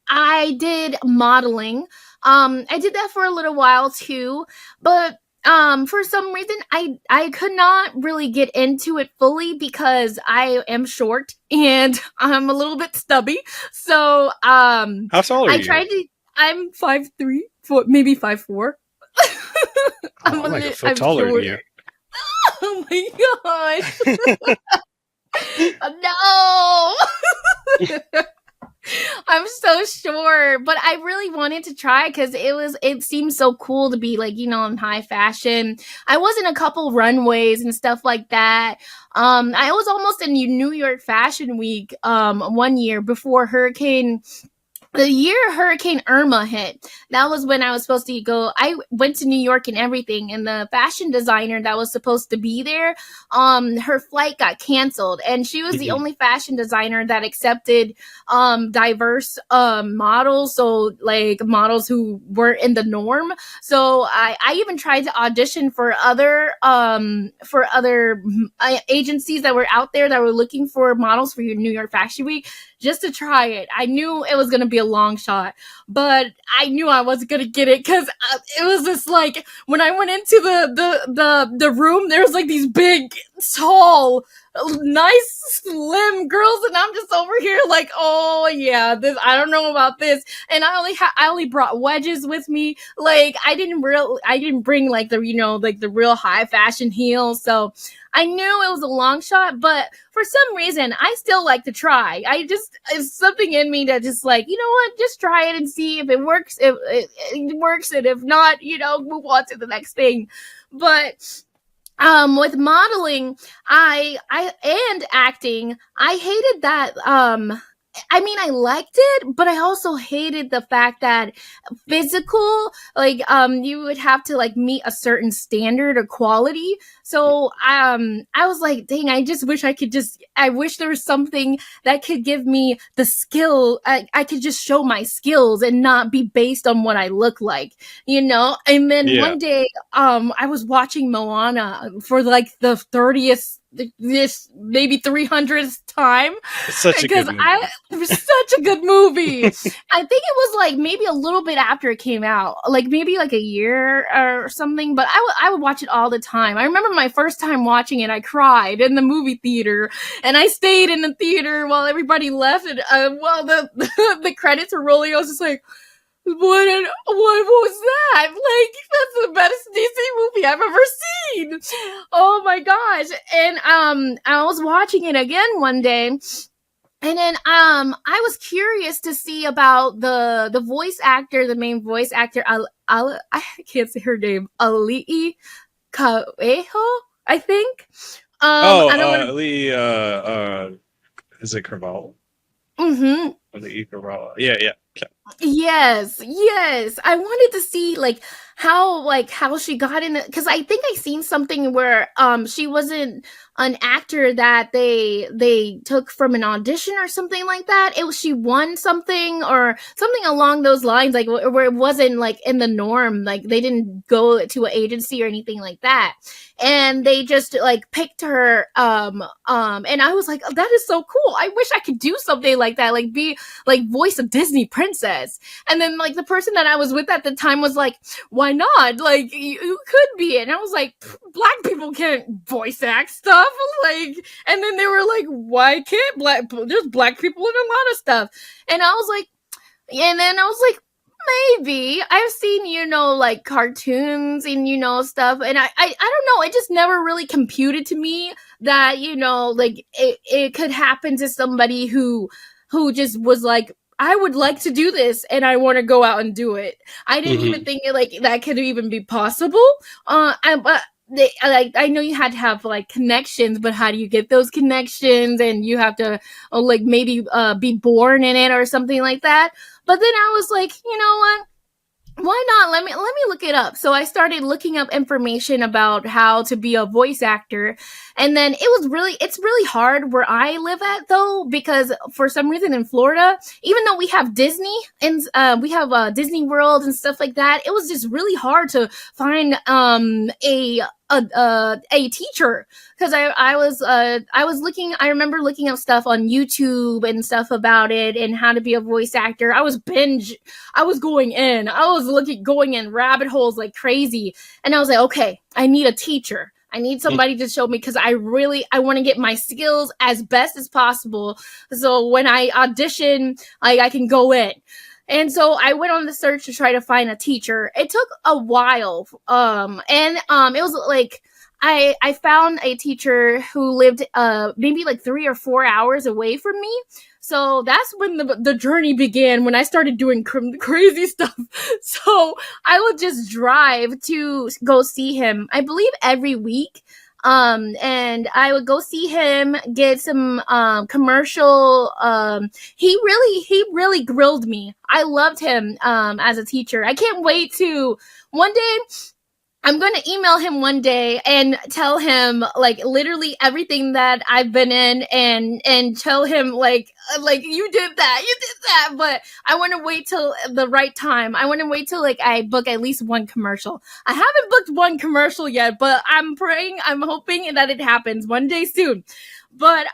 S4: I did modeling. I did that for a little while too, but for some reason I could not really get into it fully because I am short and I'm a little bit stubby. So
S3: How tall are you?
S4: I'm 5'3", maybe 5'4".
S3: I'm like a foot taller than you.
S4: Oh my gosh. No. I'm so sure, but I really wanted to try because it seemed so cool to be like, in high fashion. I was in a couple runways and stuff like that. I was almost in New York Fashion Week 1 year before the year Hurricane Irma hit. That was when I was supposed to go. I went to New York and everything, and the fashion designer that was supposed to be there, her flight got canceled, and she was the only fashion designer that accepted diverse models, so like models who weren't in the norm. So I even tried to audition for other agencies that were out there that were looking for models for your New York Fashion Week, just to try it. I knew it was going to be a long shot, but I knew I wasn't going to get it because it was just like when I went into the room, there was like these big, tall, nice, slim girls, and I'm just over here like, oh yeah, this, I don't know about this. And I only brought wedges with me. Like I didn't bring like the real high fashion heels. So I knew it was a long shot, but for some reason, I still like to try. It's something in me that just like, you know what, just try it and see if it works. If it works, and if not, move on to the next thing. But with modeling, and acting, I hated that. I liked it, but I also hated the fact that physical, like, you would have to like meet a certain standard or quality. So, I was like, dang, I wish there was something that could give me the skill. I could just show my skills and not be based on what I look like, And then one day, I was watching Moana for like the 30th, this maybe 300th time.
S3: It's such a good movie.
S4: It was such a good movie. I think it was like maybe a little bit after it came out, like maybe like a year or something, but I would watch it all the time. I remember my first time watching it, I cried in the movie theater, and I stayed in the theater while everybody left, and while the credits were rolling, I was just like, what was that? Like, that's the best Disney movie I've ever seen. Oh my gosh. And I was watching it again one day, and then I was curious to see about the voice actor, the main voice actor, I can't say her name, Ali'i Kaeho, I think.
S3: Is it Craval?
S4: Mm-hmm.
S3: Or the Craval? Yeah. Okay.
S4: Yes, yes. I wanted to see how she got in it, because I think I seen something where she wasn't an actor that they took from an audition or something like that. It was, she won something or something along those lines, like where it wasn't like in the norm, like they didn't go to an agency or anything like that, and they just like picked her. And I was like, oh, that is so cool. I wish I could do something like that, like be like voice a Disney princess. And then like the person that I was with at the time was like, why not? Like you could be it. And I was like, black people can't voice act stuff. Like, and then they were like, why can't there's black people in a lot of stuff. And I was like, and then I was like, maybe I've seen, like cartoons and, stuff. And I don't know. It just never really computed to me that, like it could happen to somebody who just was like, I would like to do this and I want to go out and do it. I didn't even think like that could even be possible. I know you had to have like connections, but how do you get those connections? And you have to like maybe be born in it or something like that. But then I was like, you know what? Why not? Let me look it up. So I started looking up information about how to be a voice actor. And then it's really hard where I live at though, because for some reason in Florida, even though we have Disney and we have Disney World and stuff like that, it was just really hard to find a teacher, because I was looking. I remember looking up stuff on YouTube and stuff about it and how to be a voice actor. I was going in rabbit holes like crazy, and I was like, okay, I need a teacher. I need somebody to show me, because I want to get my skills as best as possible, so when I audition, I can go in. And so I went on the search to try to find a teacher. It took a while. And it was like, I found a teacher who lived, maybe like 3 or 4 hours away from me. So that's when the journey began, when I started doing crazy stuff. So I would just drive to go see him, I believe every week. And I would go see him, get some commercial. He really grilled me. I loved him as a teacher. I can't wait to one day. I'm going to email him one day and tell him like literally everything that I've been in, and tell him like you did that. But I want to wait till the right time. I want to wait till like I book at least one commercial. I haven't booked one commercial yet, but I'm hoping that it happens one day soon. But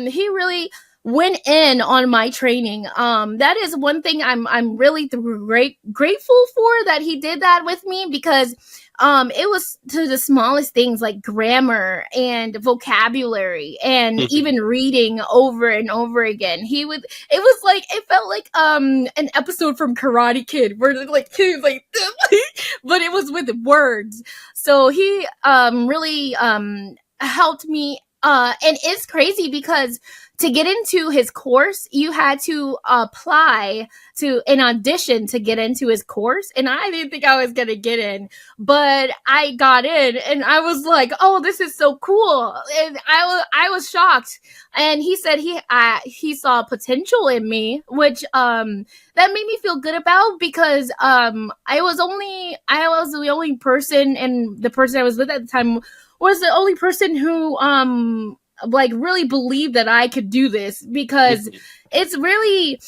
S4: he really went in on my training. That is one thing I'm really grateful for, that he did that with me, because it was to the smallest things like grammar and vocabulary and even reading over and over again. It felt like an episode from Karate Kid where like he was like but it was with words. So he really helped me, and it's crazy because to get into his course, you had to apply to an audition to get into his course. And I didn't think I was going to get in, but I got in and I was like, oh, this is so cool. And I was shocked. And he said he saw potential in me, which that made me feel good about, because I was the only person, and the person I was with at the time was the only person who like really believed that I could do this, because it's really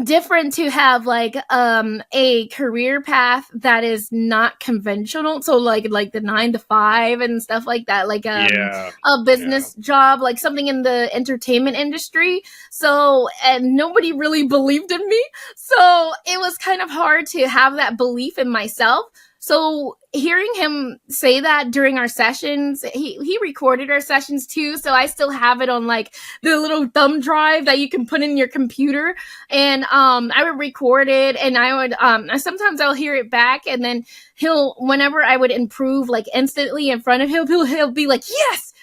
S4: different to have like a career path that is not conventional. So like the 9 to 5 and stuff like that, like a business job, like something in the entertainment industry. So, and nobody really believed in me. So it was kind of hard to have that belief in myself. So hearing him say that during our sessions, he recorded our sessions too. So I still have it on like the little thumb drive that you can put in your computer. And I would record it, and I would sometimes I'll hear it back, and then whenever I would improve like instantly in front of him, he'll be like, yes,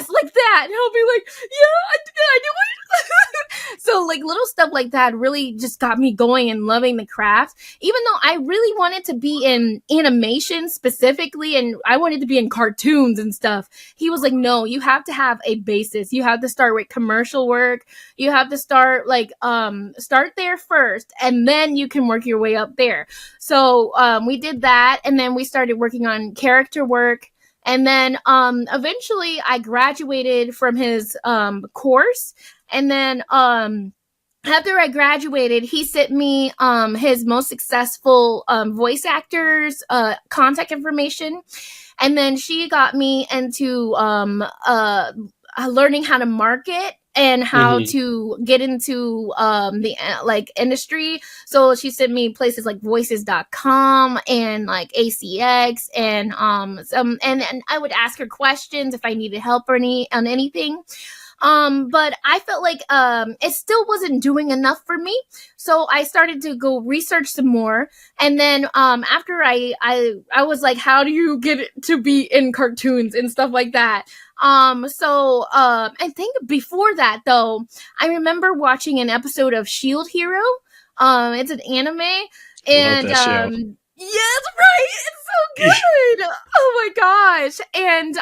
S4: like that. And he'll be like, yeah, I did it. So like little stuff like that really just got me going and loving the craft, even though I really wanted to be in animation specifically, and I wanted to be in cartoons and stuff. He was like, no, you have to have a basis. You have to start with commercial work. You have to start start there first, and then you can work your way up there. So we did that, and then we started working on character work. And then eventually I graduated from his course. And then after I graduated, he sent me his most successful voice actors contact information. And then she got me into learning how to market and how to get into the industry. So she sent me places like voices.com and like ACX and and I would ask her questions if I needed help or on anything. But I felt like it still wasn't doing enough for me. So I started to go research some more. And then after I was like, how do you get to be in cartoons and stuff like that? I think before that though, I remember watching an episode of Shield Hero. It's an anime. And yes, right. It's so good. Oh my gosh. And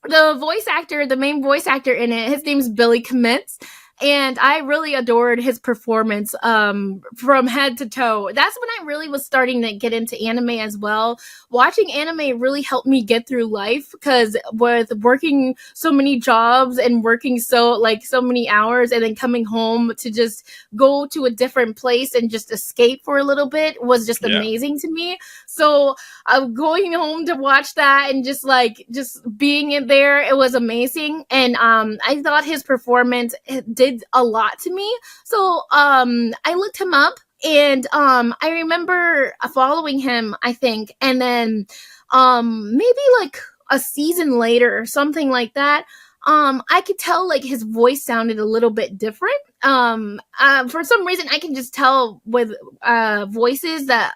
S4: the main voice actor in it, his name's Billy Commits. And I really adored his performance from head to toe. That's when I really was starting to get into anime as well. Watching anime really helped me get through life, because with working so many jobs and working so many hours and then coming home to just go to a different place and just escape for a little bit was just amazing to me. So going home to watch that and just being in there, it was amazing. And I thought his performance did a lot to me. So I looked him up, and I remember following him, I think, and then maybe like a season later or something like that, I could tell like his voice sounded a little bit different. For some reason I can just tell with voices that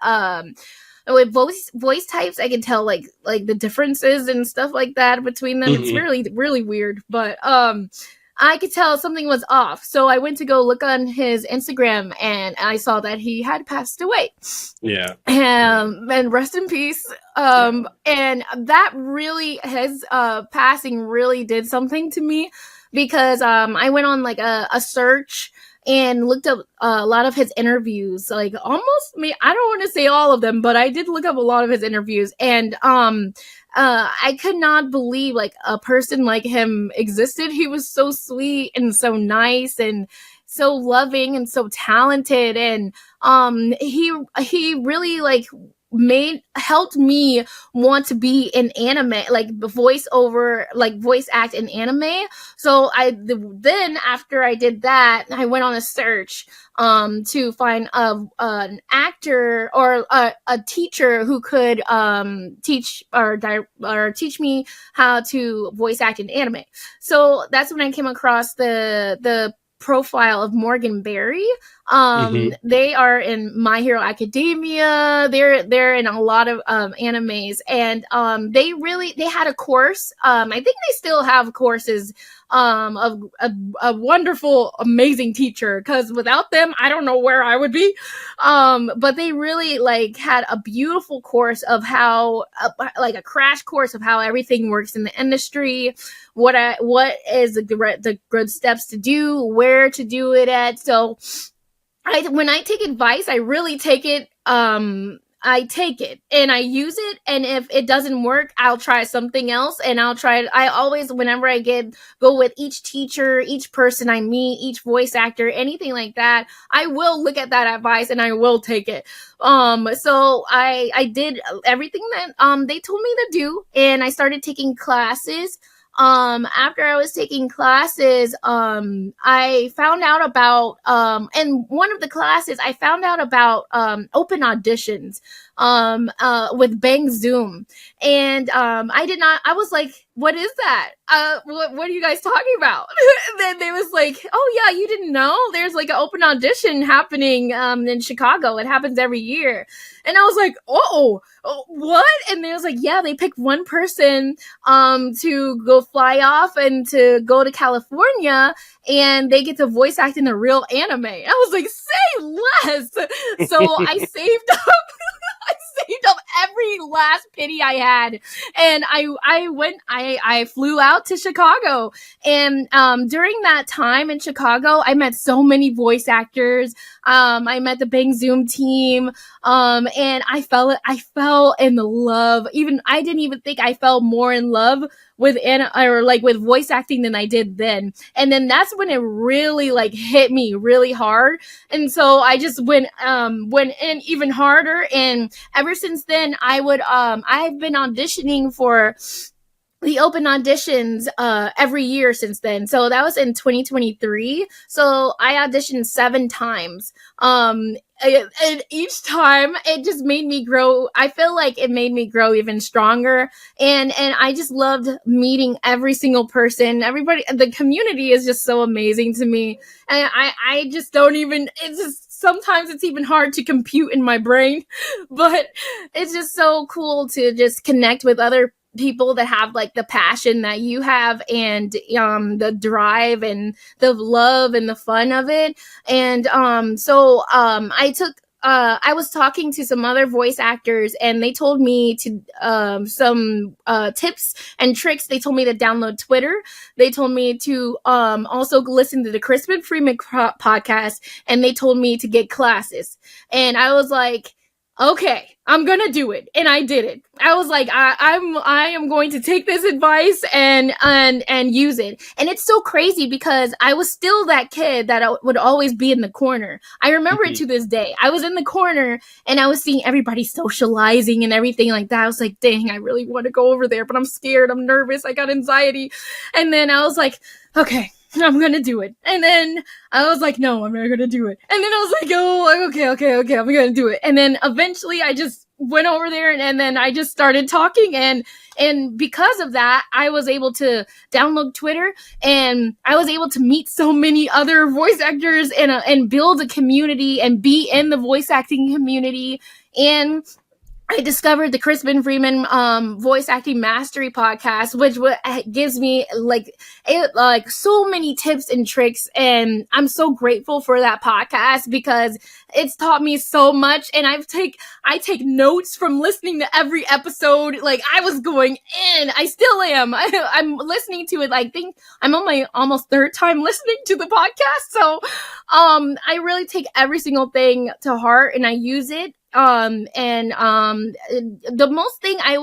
S4: with voice types, I can tell like the differences and stuff like that between them. It's really, really weird, but I could tell something was off. So I went to go look on his Instagram, and I saw that he had passed away. Yeah. And rest in peace. And that really, his passing really did something to me, because I went on like a search and looked up a lot of his interviews, like almost me. I don't want to say all of them, but I did look up a lot of his interviews, and I could not believe like a person like him existed. He was so sweet and so nice and so loving and so talented, and he really like helped me want to be in anime, like voice act in anime. So then after I did that, I went on a search to find an actor or a teacher who could teach me how to voice act in anime. So that's when I came across the profile of Morgan Berry. They are in My Hero Academia. They're in a lot of animes, and they had a course. I think they still have courses of a wonderful, amazing teacher, because without them, I don't know where I would be. But they really like had a beautiful course of how like a crash course of how everything works in the industry, what is the good steps to do, where to do it at. So when I take advice, I really take it. I take it and I use it, and if it doesn't work, I'll try something else, and I always, whenever I go with each teacher, each person I meet, each voice actor, anything like that, I will look at that advice and I will take it. So I did everything that they told me to do, and I started taking classes. After I was taking classes, I found out about, in one of the classes, I found out about, open auditions, with Bang Zoom. And, I was like, what is that? What are you guys talking about? And then they was like, oh yeah, you didn't know? There's like an open audition happening, in Chicago. It happens every year. And I was like, oh, what? And they was like, yeah, they picked one person, to go fly off and to go to California, and they get to voice act in a real anime. I was like, say less. So I saved up every last penny I had. And I flew out to Chicago. And during that time in Chicago, I met so many voice actors. I met the Bang Zoom team. And I fell in love. I didn't even think I fell more in love with voice acting than I did then. And then that's when it really like hit me really hard. And so I just went in even harder. And ever since then, I've been auditioning for the open auditions every year since then. So that was in 2023. So I auditioned 7 times. And each time it just made me grow. I feel like it made me grow even stronger. And I just loved meeting every single person. Everybody, the community is just so amazing to me. And I just don't even, it's just, sometimes it's even hard to compute in my brain, but it's just so cool to just connect with other people that have like the passion that you have, and the drive and the love and the fun of it. And I was talking to some other voice actors, and they told me to some tips and tricks. They told me to download Twitter. They told me to also listen to the Crispin Freeman podcast, and they told me to get classes. And I was like, okay, I'm gonna do it. And I did it. I was like, I am going to take this advice and use it. And it's so crazy because I was still that kid that would always be in the corner. I remember it to this day. I was in the corner and I was seeing everybody socializing and everything like that. I was like, dang, I really want to go over there, but I'm scared. I'm nervous. I got anxiety. And then I was like, okay, I'm gonna do it. And then I was like, no, I'm not gonna do it. And then I was like, oh, okay, I'm gonna do it. And then eventually I just went over there and then I just started talking. And because of that, I was able to download Twitter, and I was able to meet so many other voice actors and build a community and be in the voice acting community. And I discovered the Crispin Freeman voice acting mastery podcast, which gives me like so many tips and tricks, and I'm so grateful for that podcast because it's taught me so much. And I take notes from listening to every episode. Like I was going in, I still am. I'm listening to it. I think I'm on my almost 3rd time listening to the podcast. So I really take every single thing to heart and I use it. The most thing I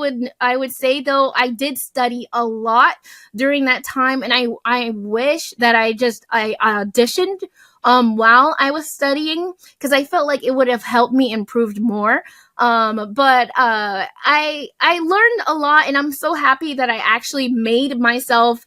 S4: would say though, I did study a lot during that time, and I wish that I auditioned while I was studying, because I felt like it would have helped me improve more. But I learned a lot, and I'm so happy that I actually made myself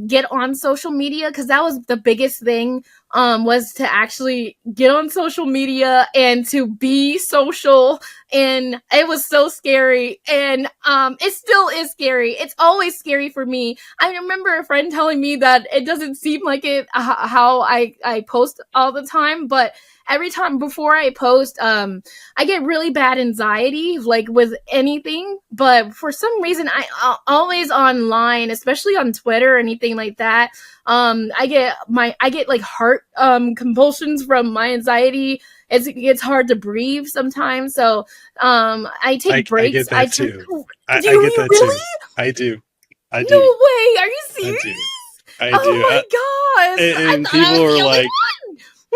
S4: get on social media, because that was the biggest thing, was to actually get on social media and to be social. And it was so scary, and it still is scary. It's always scary for me. I remember a friend telling me that it doesn't seem like it how I post all the time, but every time before I post, I get really bad anxiety, like with anything. But for some reason, I always online, especially on Twitter or anything like that. I get like heart convulsions from my anxiety. It's hard to breathe sometimes. So I take breaks.
S3: I get that too. I get that
S4: really?
S3: too. I do.
S4: No way. Are you serious?
S3: I do.
S4: Oh my gosh.
S3: And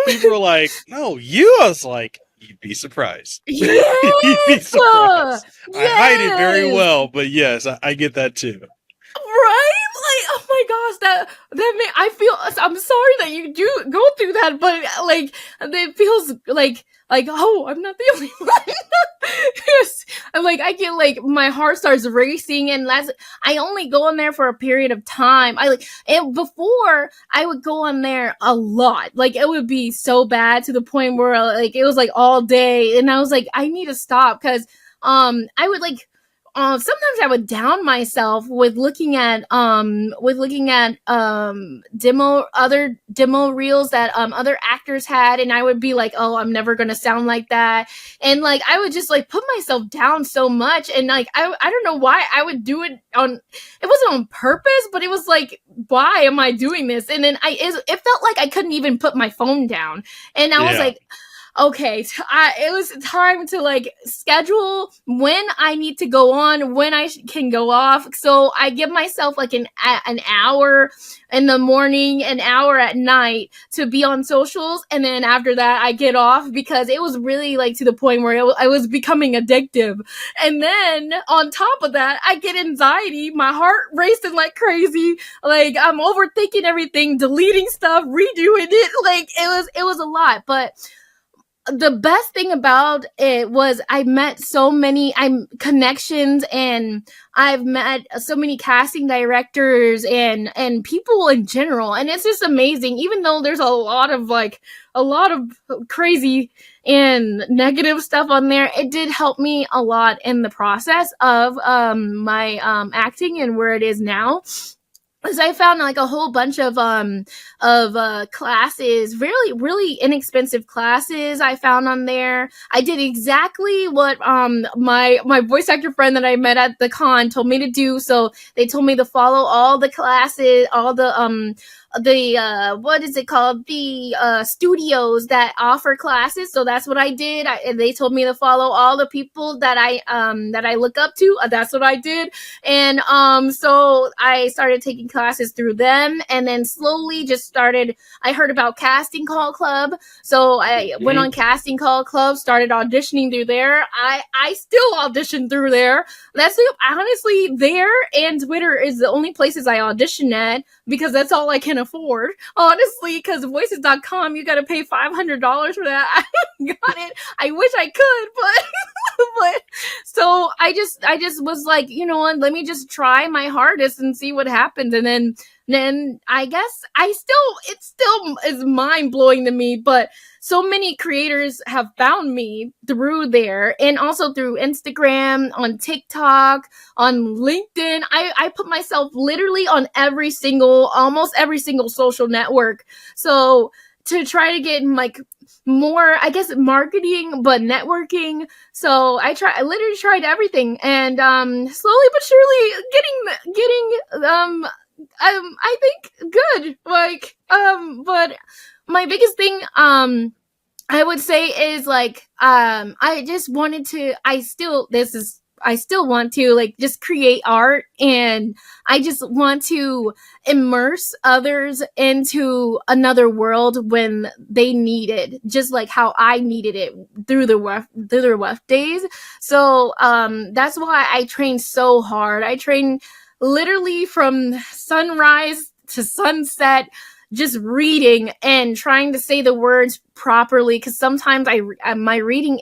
S3: people are like, no, you. I was like, you'd be surprised.
S4: Yes!
S3: You'd be surprised.
S4: Yes!
S3: I hide it very well, but yes, I get that too.
S4: Right? Like, oh my gosh, I'm sorry that you do go through that, but like, it feels like, oh, I'm not the only one. Yes. I'm like, I get like, my heart starts racing, and I only go on there for a period of time. Before I would go on there a lot. Like, it would be so bad to the point where like, it was like all day, and I was like, I need to stop, because I would like, sometimes I would down myself with looking at other demo reels that other actors had, and I would be like, oh, I'm never gonna sound like that, and like I would just like put myself down so much, and like I don't know why I would do it it wasn't on purpose, but it was like, why am I doing this? And then it felt like I couldn't even put my phone down, and I was like, okay, it was time to like schedule when I need to go on, when I can go off. So I give myself like an hour in the morning, an hour at night to be on socials. And then after that, I get off because it was really like to the point where I was becoming addictive. And then on top of that, I get anxiety, my heart racing like crazy. Like I'm overthinking everything, deleting stuff, redoing it. Like it was a lot, but the best thing about it was I met so many connections, and I've met so many casting directors and people in general, and it's just amazing. Even though there's a lot of crazy and negative stuff on there, it did help me a lot in the process of my acting and where it is now. Because I found like a whole bunch of classes, really inexpensive classes I found on there. I did exactly what my voice actor friend that I met at the con told me to do. So they told me to follow all the classes, all the what is it called, the studios that offer classes. So that's what I did. They told me to follow all the people that I look up to. That's what I did. And so I started taking classes through them, and then slowly I heard about Casting Call Club, so I went on Casting Call Club, started auditioning through there. I still audition through there. That's honestly, there and Twitter is the only places I audition at, because that's all I can afford, honestly, because voices.com, you got to pay $500 for that. I got it. I wish I could, but so I just was like, you know what, let me just try my hardest and see what happens. And then I guess it still is mind blowing to me, but so many creators have found me through there, and also through Instagram, on TikTok, on LinkedIn. I put myself literally on almost every single social network. So to try to get like more, I guess, marketing, but networking. So I literally tried everything, and slowly but surely getting I think good. Like but my biggest thing I would say is like I just wanted to I still want to like just create art, and I just want to immerse others into another world when they need it, just like how I needed it through the rough days. So that's why I train so hard. I train literally from sunrise to sunset, just reading and trying to say the words properly, because sometimes my reading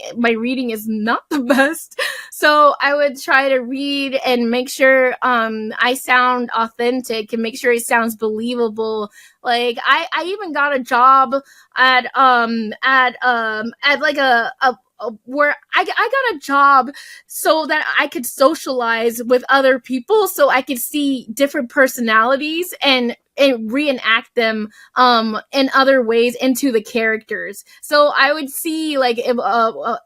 S4: is not the best. So I would try to read and make sure I sound authentic and make sure it sounds believable. Like I even got a job at like a where I got a job so that I could socialize with other people, so I could see different personalities and reenact them in other ways into the characters. So I would see like if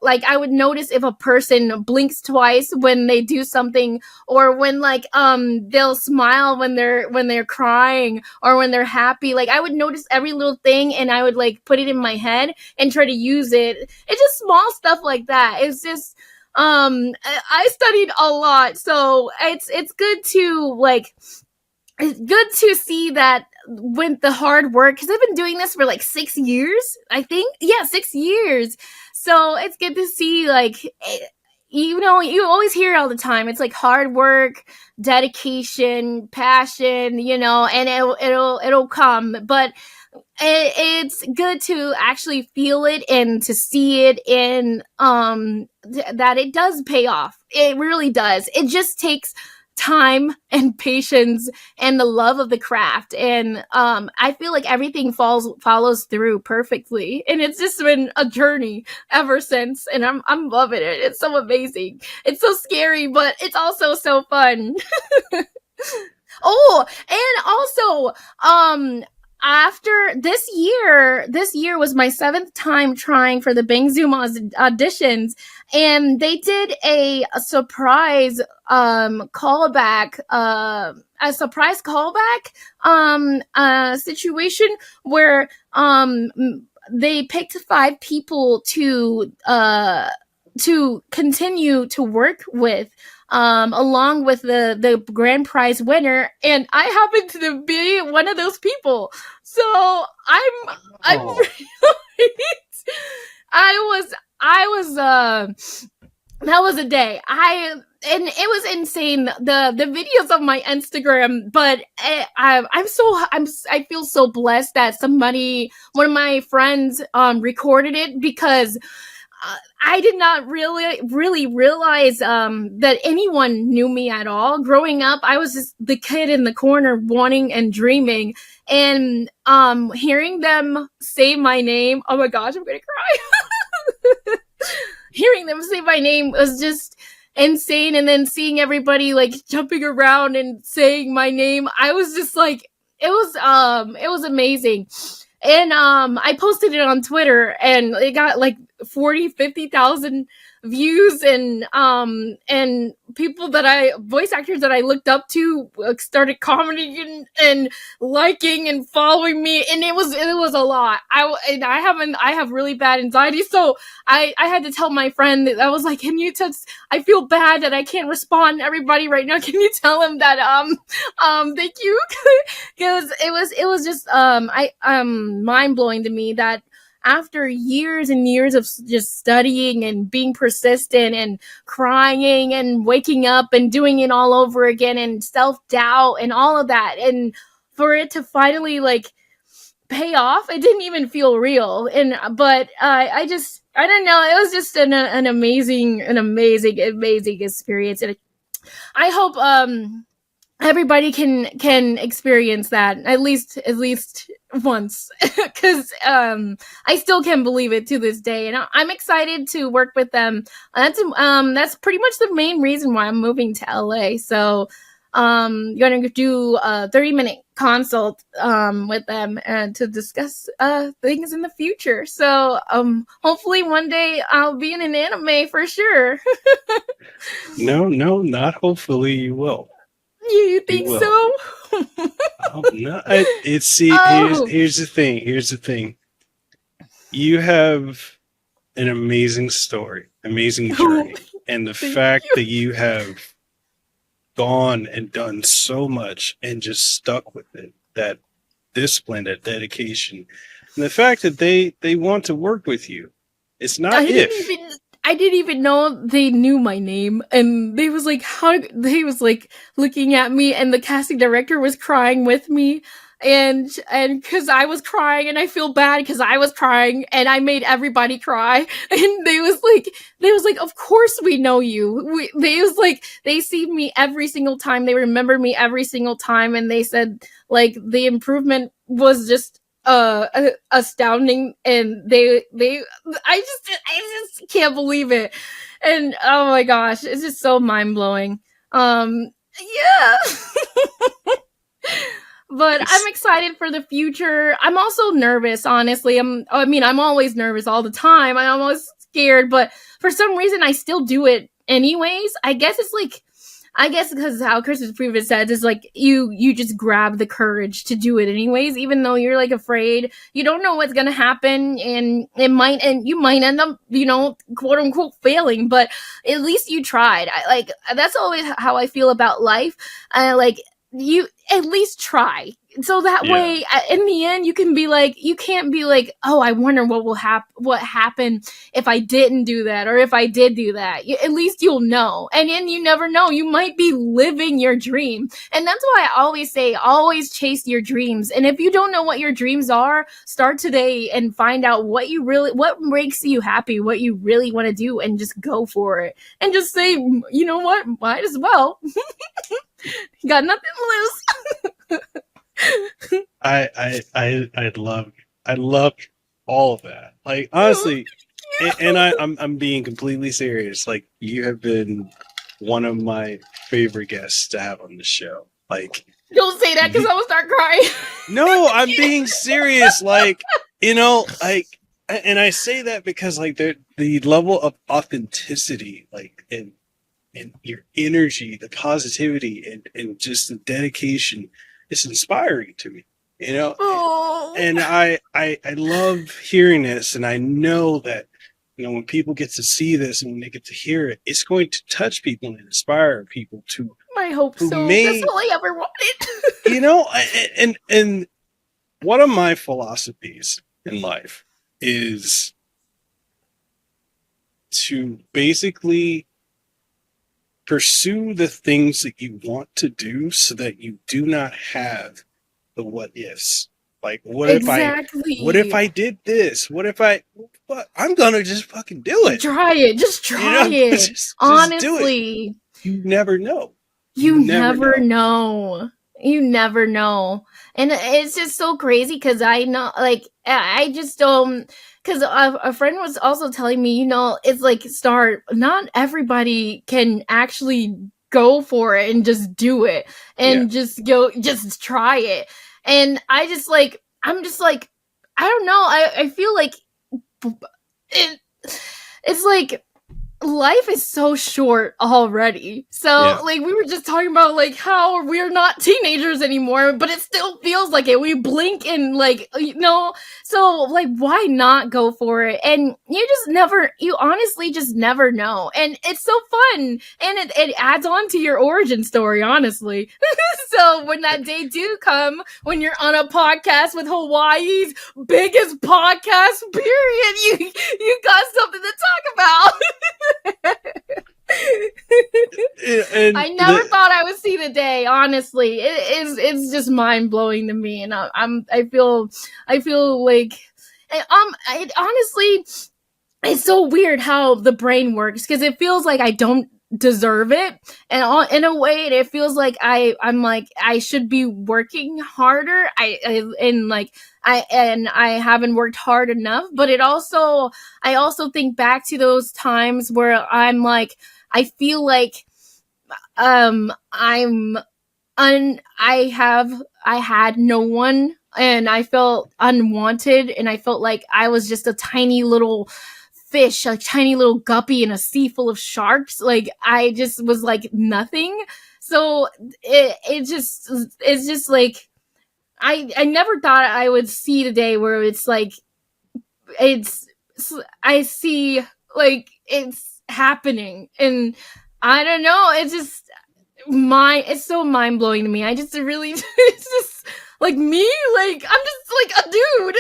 S4: like I would notice if a person blinks twice when they do something, or when like they'll smile when they're crying, or when they're happy. Like I would notice every little thing, and I would like put it in my head and try to use it. It's just small stuff like that. It's just I studied a lot, so it's good to like, it's good to see that with the hard work, because I've been doing this for like 6 years, I think. Yeah, 6 years. So it's good to see, like, you know, you always hear it all the time. It's like hard work, dedication, passion, you know, and it'll come. But it's good to actually feel it and to see it in that it does pay off. It really does. It just takes time and patience and the love of the craft, and I feel like everything follows through perfectly, and it's just been a journey ever since, and I'm loving it. It's so amazing. It's so scary, but it's also so fun. Oh, and also after this year was my 7th time trying for the Bang Zoom auditions, and they did a surprise callback situation where they picked 5 people to continue to work with, along with the grand prize winner, and I happen to be one of those people. So I'm
S3: Oh.
S4: really, I was that was a day. And it was insane, the videos of my Instagram, but I feel so blessed that one of my friends recorded it, because I did not really realize that anyone knew me at all. Growing up, I was just the kid in the corner wanting and dreaming, and hearing them say my name, oh my gosh, I'm gonna cry. Hearing them say my name was just insane, and then seeing everybody like jumping around and saying my name, I was just like, it was amazing. And I posted it on Twitter, and it got like 50,000 views, and people voice actors that I looked up to started commenting and liking and following me, and it was a lot. I have really bad anxiety, so I had to tell my friend that I was like, can you I feel bad that I can't respond to everybody right now. Can you tell him that thank you? Because it was just mind blowing to me that after years and years of just studying and being persistent and crying and waking up and doing it all over again and self-doubt and all of that, and for it to finally like pay off, it didn't even feel real. But I don't know, it was just an amazing experience, and I hope everybody can experience that at least once, because I still can't believe it to this day, and I'm excited to work with them. That's pretty much the main reason why I'm moving to LA. So gonna do a 30-minute consult with them and to discuss things in the future. So hopefully one day I'll be in an anime for sure.
S3: No, not hopefully, you will.
S4: You think so?
S3: No, here's the thing. You have an amazing story, amazing journey, and the fact that you have gone and done so much and just stuck with it, that discipline, that dedication, and the fact that they want to work with you. It's not
S4: I didn't even know they knew my name, and they was like looking at me, and the casting director was crying with me, and because I was crying, and I feel bad because I was crying, and I made everybody cry, and they was like, of course we know you. They see me every single time, they remember me every single time, and they said like the improvement was just astounding, and I just can't believe it, and oh my gosh, it's just so mind-blowing. Yeah. But I'm excited for the future. I'm also nervous, honestly. I'm always nervous all the time. I'm always scared, but for some reason I still do it anyways. I guess because how Christmas Previous says is like you just grab the courage to do it anyways, even though you're like afraid. You don't know what's gonna happen, and you might end up, quote unquote failing, but at least you tried. That's always how I feel about life. You at least try, so that way in the end you can't be like, oh, I wonder what happened if I didn't do that, or if I did do that. At least you'll know, and then you never know, you might be living your dream. And that's why I always say, always chase your dreams. And if you don't know what your dreams are, start today and find out what makes you happy, what you really want to do, and just go for it, and just say, you know what, might as well. Got nothing to lose.
S3: I love all of that. Like, honestly, and I'm being completely serious. Like, you have been one of my favorite guests to have on the show. Like,
S4: don't say that because I will start crying.
S3: No, I'm being serious. Like, and I say that because like the level of authenticity, like, and your energy, the positivity, and just the dedication, is inspiring to me. You know,
S4: Oh.
S3: and I love hearing this, and I know that, you know, when people get to see this and when they get to hear it, it's going to touch people and inspire people to.
S4: I hope
S3: who
S4: so.
S3: may-
S4: That's all I ever wanted.
S3: You know, and one of my philosophies in life is to basically pursue the things that you want to do so that you do not have the what ifs. Like, what if I did this? But I'm gonna just fucking do it.
S4: Try it. Just try
S3: You know?
S4: it.
S3: Just
S4: Honestly.
S3: do it. You never know.
S4: You never know. You never know. And it's just so crazy because I know, like, I just don't, because a friend was also telling me, you know, it's like, not everybody can actually go for it and just do it and just try it. And I'm just like, I don't know. I feel like it's like, life is so short already. So like we were just talking about like how we're not teenagers anymore, but it still feels like it. We blink and like, you know, so like why not go for it? And you honestly just never know. And it's so fun. And it adds on to your origin story, honestly. So when that day do come, when you're on a podcast with Hawaii's biggest podcast, period, you got something to talk about. I never thought I would see the day. Honestly, it's just mind blowing to me, and I feel like, honestly, it's so weird how the brain works because it feels like I don't deserve it, and in a way, it feels like I'm like I should be working harder. I haven't worked hard enough, but I also think back to those times where I'm like, I feel like I had no one and I felt unwanted and I felt like I was just a tiny little fish, a tiny little guppy in a sea full of sharks. Like I just was like nothing. So it's just like I never thought I would see the day where it's like I see like it's happening, and I don't know, it's so mind blowing to me. I just really it's just like me, like I'm just like a dude.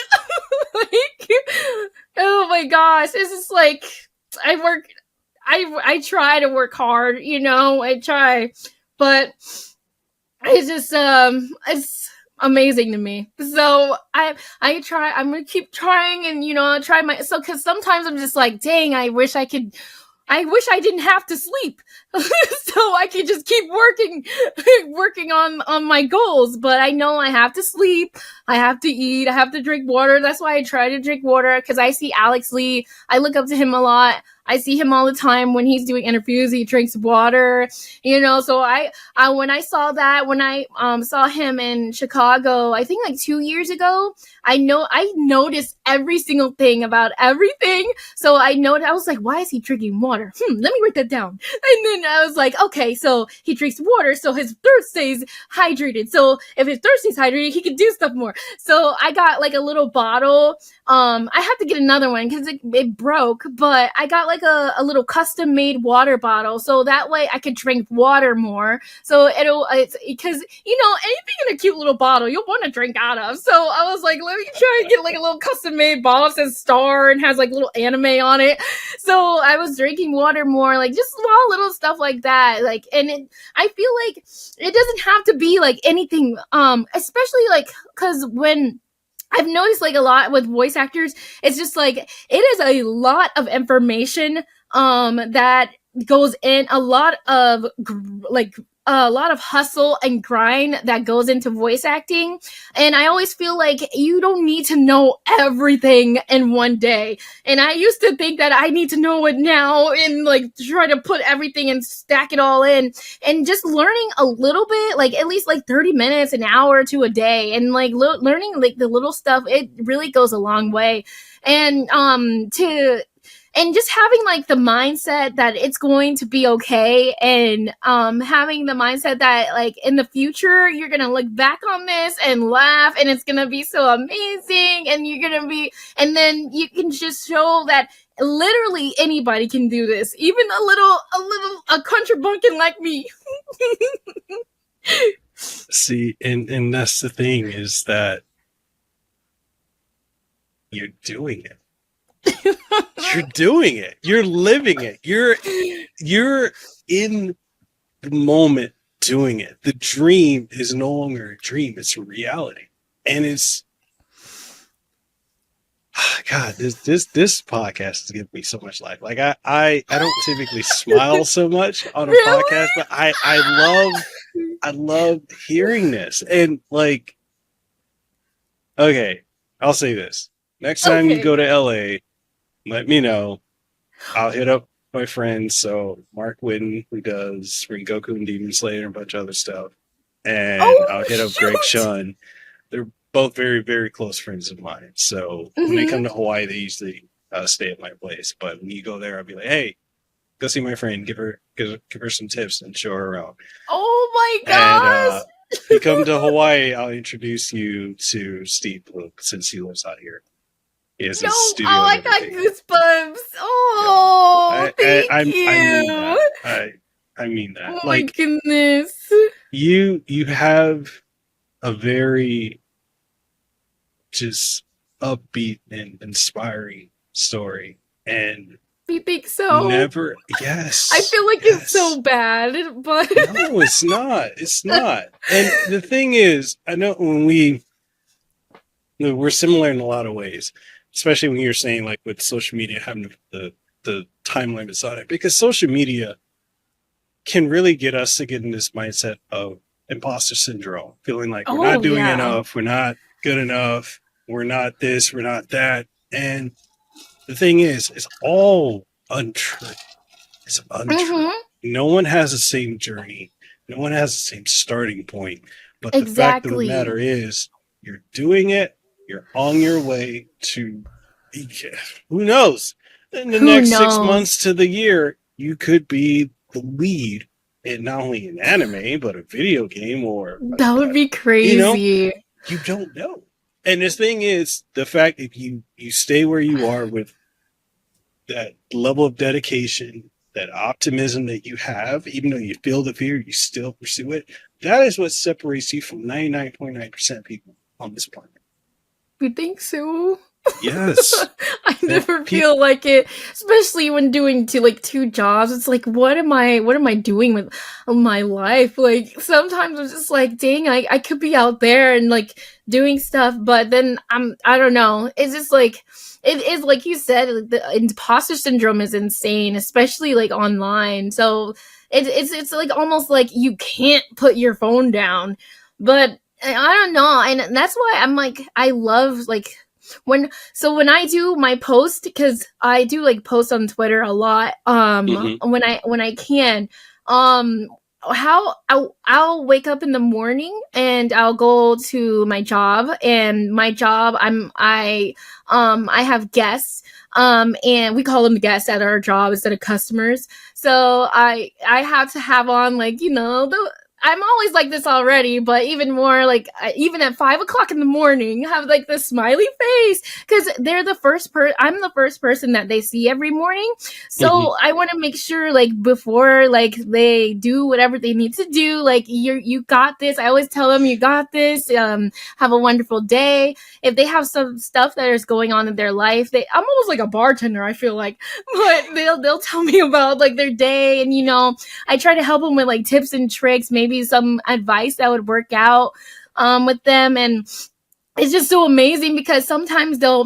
S4: Like, oh my gosh, it's just like I try to work hard, you know, I try, but it's just it's amazing to me. So I'm gonna keep trying, and you know, I'll try because sometimes I'm just like, dang, I wish I didn't have to sleep so I could just keep working on my goals. But I know I have to sleep, I have to eat, I have to drink water. That's why I try to drink water, because I see Alex Lee, I look up to him a lot. I see him all the time when he's doing interviews. He drinks water, you know. So I when I saw saw him in Chicago, I think like 2 years ago, I noticed every single thing about everything. So I was like, why is he drinking water? Let me write that down. And then I was like, okay, so he drinks water, so his thirst stays hydrated. So if his thirst stays hydrated, he can do stuff more. So I got like a little bottle. I have to get another one because it broke, but I got like a little custom made water bottle, so that way I could drink water more. So it's because, you know, anything in a cute little bottle you'll want to drink out of. So I was like, let me try and get like a little custom made bottle. It says Star and has like little anime on it. So I was drinking water more, like just small little stuff like that. Like, and I feel like it doesn't have to be like anything, especially like because when I've noticed like a lot with voice actors, it's just like it is a lot of information that goes in, a lot of hustle and grind that goes into voice acting. And I always feel like you don't need to know everything in one day. And I used to think that I need to know it now and like try to put everything and stack it all in. And just learning a little bit, like at least like 30 minutes, an hour to a day, and like learning like the little stuff, it really goes a long way. And and just having like the mindset that it's going to be okay, and having the mindset that like in the future you're gonna look back on this and laugh, and it's gonna be so amazing, and and then you can just show that literally anybody can do this, even a country bumpkin like me.
S3: See, and that's the thing, is that you're doing it. You're doing it. You're living it. You're in the moment doing it. The dream is no longer a dream, it's a reality. And it's God, this podcast is giving me so much life. Like I don't typically smile so much on a podcast, but I love hearing this. And like, okay, I'll say this. Next time you go to LA, let me know. I'll hit up my friends. So Mark Whitten, who does Rengoku and Demon Slayer and a bunch of other stuff. And I'll hit up Greg Shun. They're both very, very close friends of mine. So when they come to Hawaii, they usually stay at my place. But when you go there, I'll be like, hey, go see my friend. Give her some tips and show her around.
S4: Oh my gosh.
S3: And if you come to Hawaii, I'll introduce you to Steve Luke, since he lives out here. He has his studio.
S4: Oh, I got goosebumps. Oh, thank you.
S3: I mean that.
S4: Oh
S3: like,
S4: my goodness.
S3: You have a very just upbeat and inspiring story, and
S4: you think so?
S3: Yes.
S4: I feel like it's so bad, but
S3: no, it's not. It's not. And the thing is, I know when we're similar in a lot of ways, especially when you're saying like with social media having the time limits on it, because social media can really get us to get in this mindset of imposter syndrome, feeling like we're not doing enough, we're not good enough, we're not this, we're not that. And the thing is, it's all untrue. It's untrue. No one has the same journey. No one has the same starting point. But the fact of the matter is, you're doing it. You're on your way to, who knows? In the next 6 months to the year, you could be the lead in not only an anime, but a video game, or
S4: that would be crazy.
S3: You don't know. And this thing is, the fact that you stay where you are with that level of dedication, that optimism that you have, even though you feel the fear, you still pursue it. That is what separates you from 99.9% of people on this planet.
S4: You think so?
S3: Yes.
S4: I never feel like it, especially when doing two jobs. It's like, what am I doing with my life? Like, sometimes I'm just like, dang, I could be out there and like doing stuff, but then I don't know. It's just like, it is like you said, the imposter syndrome is insane, especially like online. So it's like almost like you can't put your phone down. But I don't know, and that's why I'm like, I love like when I do my post, because I do like post on Twitter a lot. When I can, how I'll wake up in the morning and I'll go to my job, and my job I have guests, and we call them guests at our job instead of customers. So I have to have on like, I'm always like this already, but even more like, even at 5 o'clock in the morning, have like this smiley face, because they're the first I'm the first person that they see every morning. So I want to make sure like before like they do whatever they need to do, like you got this. I always tell them, you got this. Have a wonderful day. If they have some stuff that is going on in their life, I'm almost like a bartender, I feel like, but they'll tell me about like their day, and I try to help them with like tips and tricks, maybe some advice that would work out with them. And it's just so amazing, because sometimes they'll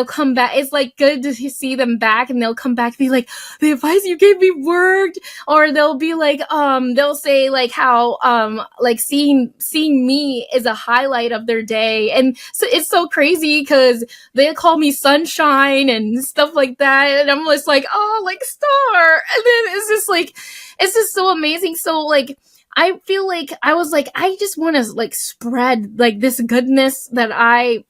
S4: come back. It's like good to see them back, and they'll come back and be like, the advice you gave me worked. Or they'll be like, they'll say like how like seeing me is a highlight of their day. And so it's so crazy, because they call me sunshine and stuff like that, and I'm just like, oh, like star. And then it's just so amazing. So like, I feel like I was like, I just want to like spread like this goodness that I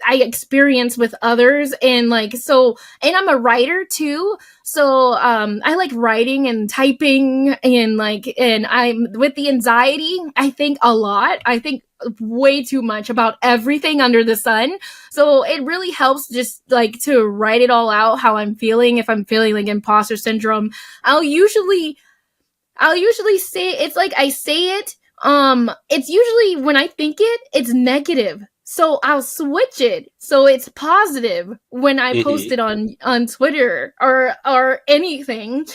S4: I experience with others. And like, so, and I'm a writer too. So, I like writing and typing and like, and I'm with the anxiety, I think a lot. I think way too much about everything under the sun. So it really helps just like to write it all out, how I'm feeling. If I'm feeling like imposter syndrome, I'll usually say, it's like I say it, it's usually when I think it's negative. So I'll switch it so it's positive when I post it on Twitter or anything.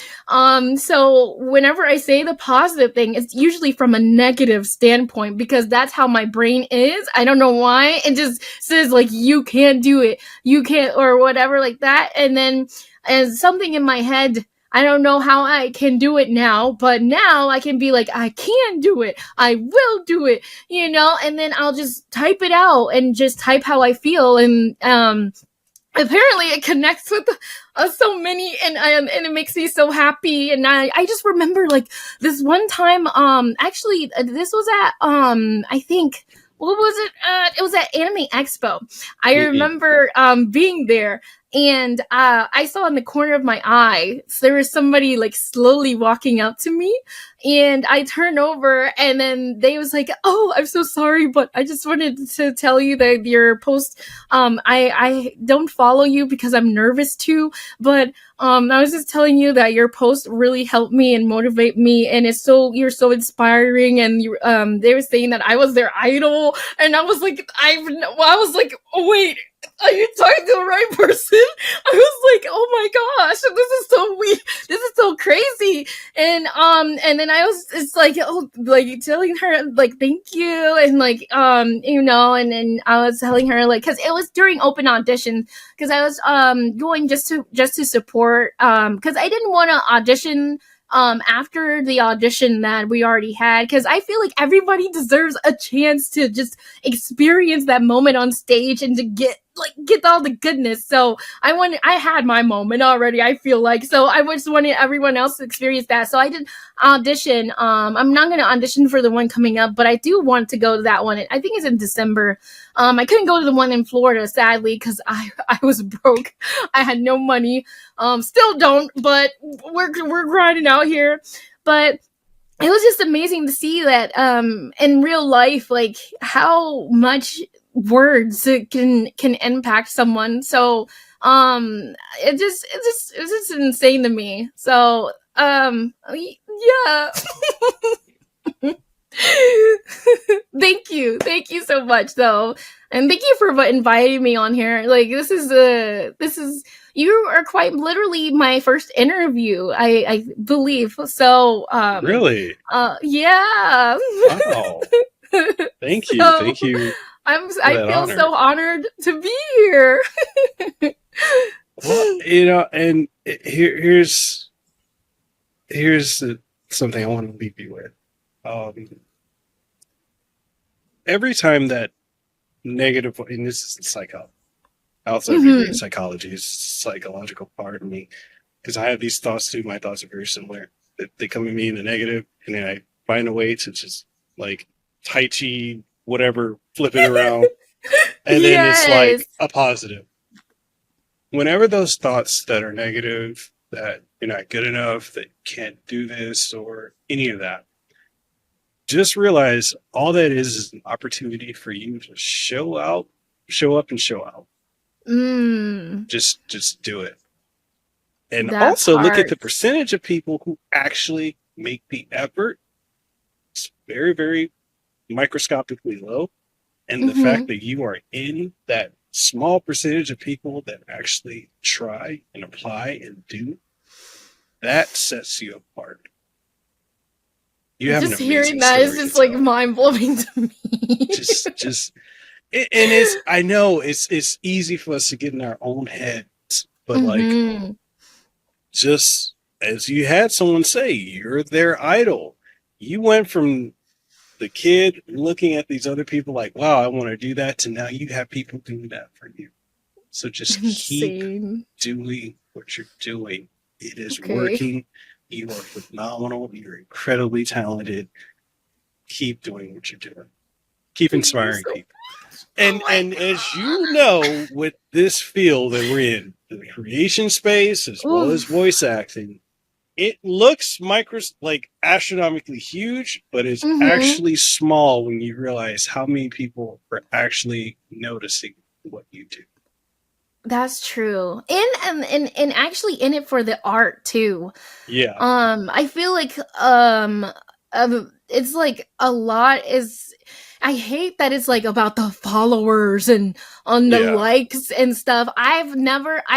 S4: So whenever I say the positive thing, it's usually from a negative standpoint because that's how my brain is. I don't know why. It just says like, you can't do it, you can't, or whatever like that. And then as something in my head, I don't know how I can do it now, but now I can be like, I can do it. I will do it, you know, and then I'll just type it out and just type how I feel. And, apparently it connects with so many and it makes me so happy. And I just remember like this one time, actually this was at, I think, what was it? It was at Anime Expo. I remember, being there. And I saw in the corner of my eye, so there was somebody like slowly walking up to me, and I turned over, and then they was like, "Oh, I'm so sorry, but I just wanted to tell you that your post, I don't follow you because I'm nervous too, but I was just telling you that your post really helped me and motivate me, and you're so inspiring, and you, they were saying that I was their idol, and I was like, oh, wait. Are you talking to the right person? I was like, oh my gosh, this is so weird. This is so crazy. And then I was, it's like, oh, like telling her, like, thank you. And like, you know, and then I was telling her, like, cause it was during open audition, cause I was, going just to support, cause I didn't want to audition after the audition that we already had, because I feel like everybody deserves a chance to just experience that moment on stage and to get all the goodness. So I had my moment already, I feel like, so I just wanted everyone else to experience that. So I did audition. I'm not going to audition for the one coming up, but I do want to go to that one. I think it's in December. I couldn't go to the one in Florida, sadly, because I was broke. I had no money. Still don't, but we're grinding out here. But it was just amazing to see that in real life, like how much words can impact someone. So it's just insane to me. So yeah. Thank you so much though, and thank you for inviting me on here. Like this is you are quite literally my first interview, I believe. So
S3: really,
S4: yeah.
S3: Wow. Thank you.
S4: I feel so honored to be here.
S3: Well, you know, and here's something I want to leave you with. Every time that negative, and this is outside of degree in psychology, is psychological part of me, because I have these thoughts too. My thoughts are very similar. They come at me in the negative, and then I find a way to just like Tai Chi, whatever, flip it around, and then it's like a positive. Whenever those thoughts that are negative, that you're not good enough, that you can't do this, or any of that, just realize all that is an opportunity for you to show up and show out. Just do it. And also look at the percentage of people who actually make the effort. It's very, very microscopically low. And the fact that you are in that small percentage of people that actually try and apply and do, that sets you apart. You have
S4: just hearing that is just like mind blowing to me.
S3: And it's, I know it's easy for us to get in our own heads, but like, just as you had someone say, you're their idol. You went from the kid looking at these other people like, wow, I want to do that, to now you have people doing that for you. So just keep doing what you're doing. It is working. You are phenomenal. You're incredibly talented. Keep doing what you're doing. Keep inspiring people. And as you know, with this field that we're in, the creation space as well as voice acting, it looks like astronomically huge, but it's actually small when you realize how many people are actually noticing what you do.
S4: That's true. And actually in it for the art too.
S3: Yeah.
S4: I feel like it's like a lot is I hate that it's like about the followers and on the likes and stuff. I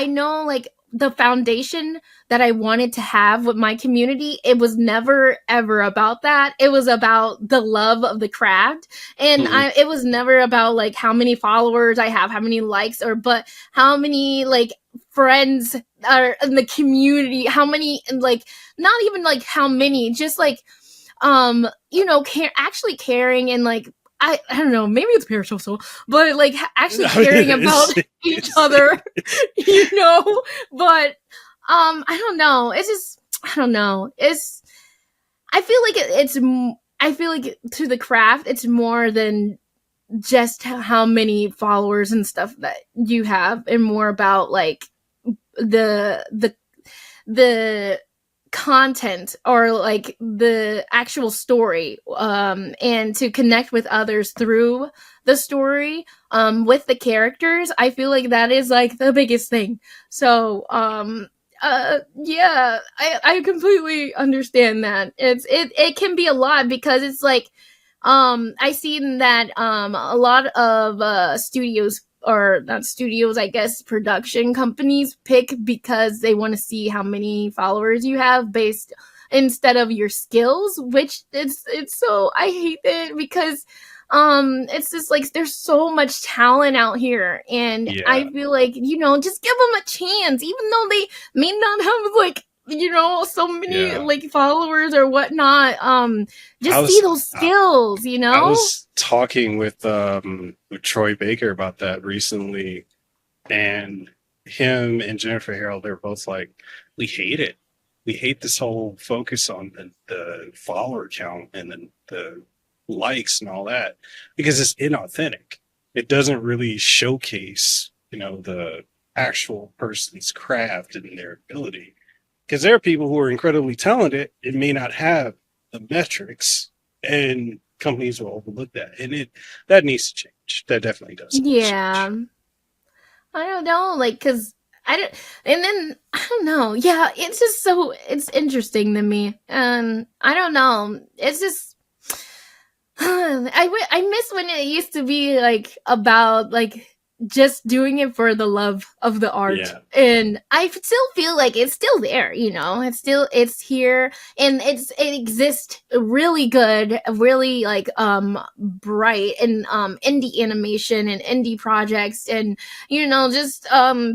S4: know like the foundation that I wanted to have with my community, it was never ever about that. It was about the love of the craft. And it was never about like how many followers I have, how many likes, but how many like friends are in the community, how many, like, not even like how many, just like, actually caring and like, I don't know, maybe it's parasocial, but like actually caring about each other, but I don't know. It's just, I don't know. I feel like to the craft, it's more than just how many followers and stuff that you have, and more about like the content or like the actual story, and to connect with others through the story, with the characters. I feel like that is like the biggest thing. So yeah, I completely understand that. It can be a lot, because it's like I seen that a lot of studios, or not studios, I guess production companies pick because they want to see how many followers you have based instead of your skills, which it's so, I hate it, because it's just like there's so much talent out here, and I feel like, just give them a chance, even though they may not have like, so many like followers or whatnot. Just see those skills,
S3: I was talking with Troy Baker about that recently, and him and Jennifer Harrell, they're both like, we hate it. We hate this whole focus on the follower count and then the likes and all that, because it's inauthentic. It doesn't really showcase, the actual person's craft and their ability. Because there are people who are incredibly talented and may not have the metrics, and companies will overlook that. And that needs to change. That definitely does.
S4: Yeah.
S3: Change.
S4: I don't know, like, because I don't know. Yeah, it's just it's interesting to me. And I don't know. It's just, I miss when it used to be like about like just doing it for the love of the art. And I still feel like it's still there, it's here, and it exists really good, really like bright, and indie animation and indie projects, and just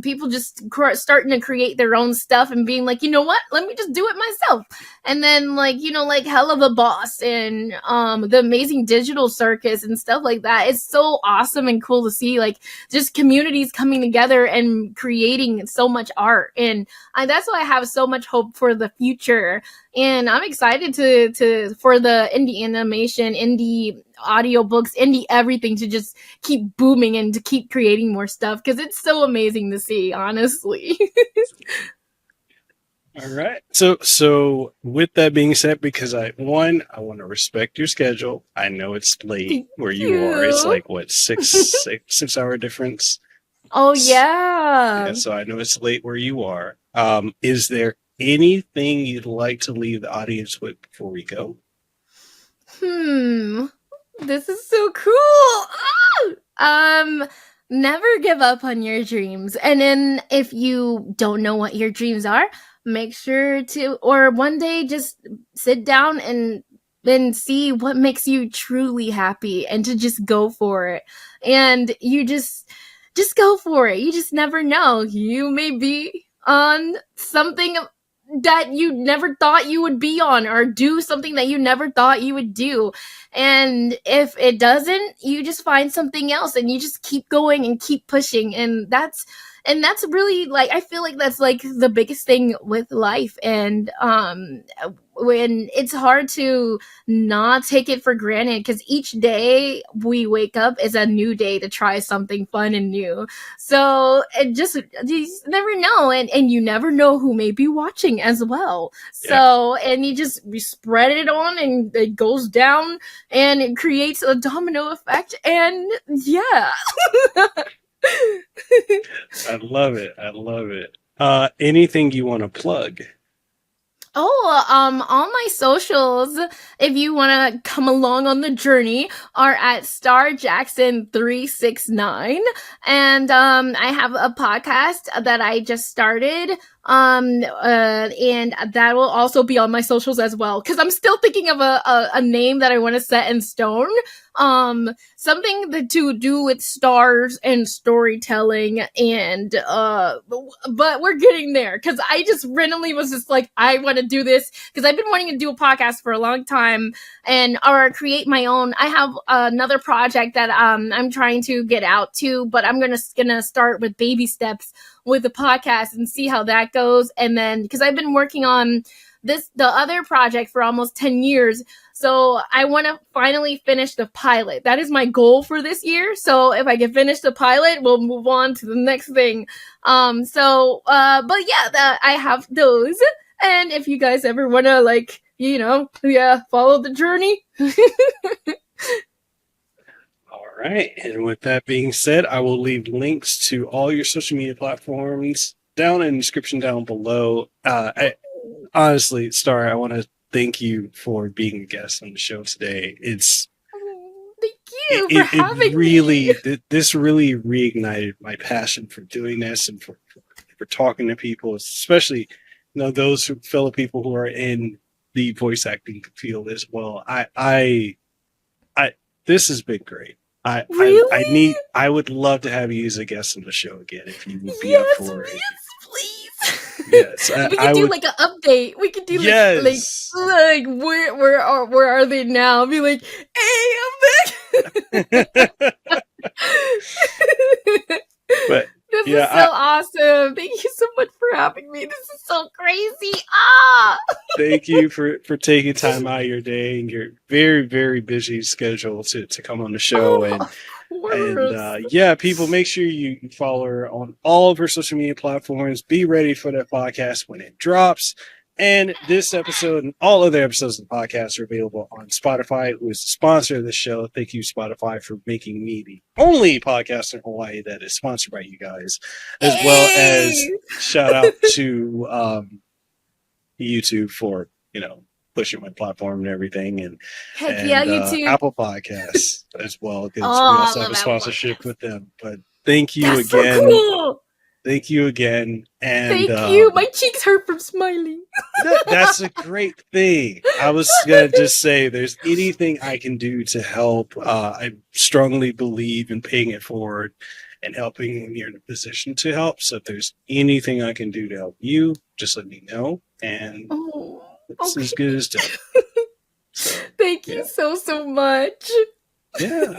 S4: people just starting to create their own stuff and being like, what, let me just do it myself. And then like like Hell of a Boss and the Amazing Digital Circus and stuff like that. It's so awesome and cool to see like just communities coming together and creating so much art, and that's why I have so much hope for the future. And I'm excited to for the indie animation, indie audiobooks, indie everything to just keep booming and to keep creating more stuff, because it's so amazing to see, honestly.
S3: All right. So with that being said, because I want to respect your schedule. I know it's late where you are. It's like what, 6 hour difference.
S4: Oh yeah.
S3: So I know it's late where you are. Is there anything you'd like to leave the audience with before we go?
S4: This is so cool. Never give up on your dreams. And then if you don't know what your dreams are, make sure to, or one day just sit down and then see what makes you truly happy, and to just go for it. And you just go for it. You just never know. You may be on something that you never thought you would be on, or do something that you never thought you would do. And if it doesn't, you just find something else, and you just keep going and keep pushing. And that's really like, I feel like that's like the biggest thing with life. And when it's hard to not take it for granted, because each day we wake up is a new day to try something fun and new. So you just never know, and you never know who may be watching as well. So, and you spread it on, and it goes down, and it creates a domino effect, and yeah.
S3: I love it. Anything you want to plug?
S4: All my socials, if you want to come along on the journey, are at StarJackson369. And I have a podcast that I just started. And that will also be on my socials as well, because I'm still thinking of a name that I want to set in stone. Something to do with stars and storytelling, and but we're getting there, because I just randomly was just like, I want to do this, because I've been wanting to do a podcast for a long time, or create my own. I have another project that I'm trying to get out to, but I'm gonna start with baby steps with the podcast and see how that goes. And then, because I've been working on the other project for almost 10 years. So I want to finally finish the pilot. That is my goal for this year. So if I can finish the pilot, we'll move on to the next thing. But yeah, I have those. And if you guys ever want to, follow the journey.
S3: All right. And with that being said, I will leave links to all your social media platforms down in the description down below. Honestly, Star, I want to thank you for being a guest on the show today. Thank
S4: you for having me.
S3: This really reignited my passion for doing this and for talking to people, especially those fellow people who are in the voice acting field as well. This has been great.
S4: Really?
S3: I would love to have you as a guest on the show again if you would be up for it.
S4: Yes, please.
S3: Yes,
S4: we could do like an update. We could do like where are they now? Be like, hey, I'm back.
S3: But
S4: this is so awesome. Thank you so much for having me. This is so crazy.
S3: Thank you for taking time out of your day and your very, very busy schedule to come on the show. And people, make sure you follow her on all of her social media platforms. Be ready for that podcast when it drops. And this episode and all other episodes of the podcast are available on Spotify, who is the sponsor of the show. Thank you, Spotify, for making me the only podcast in Hawaii that is sponsored by you guys, as well as shout out to YouTube for, pushing my platform and everything, and
S4: YouTube.
S3: Apple Podcasts as well, because we also have a sponsorship with them. But thank you again.
S4: So cool.
S3: Thank you again. And
S4: thank you. My cheeks hurt from smiling.
S3: That's a great thing. I was going to just say, there's anything I can do to help. I strongly believe in paying it forward and helping when you're in a position to help. So if there's anything I can do to help you, just let me know. And it's as good as done. So,
S4: thank you so much.
S3: Yeah.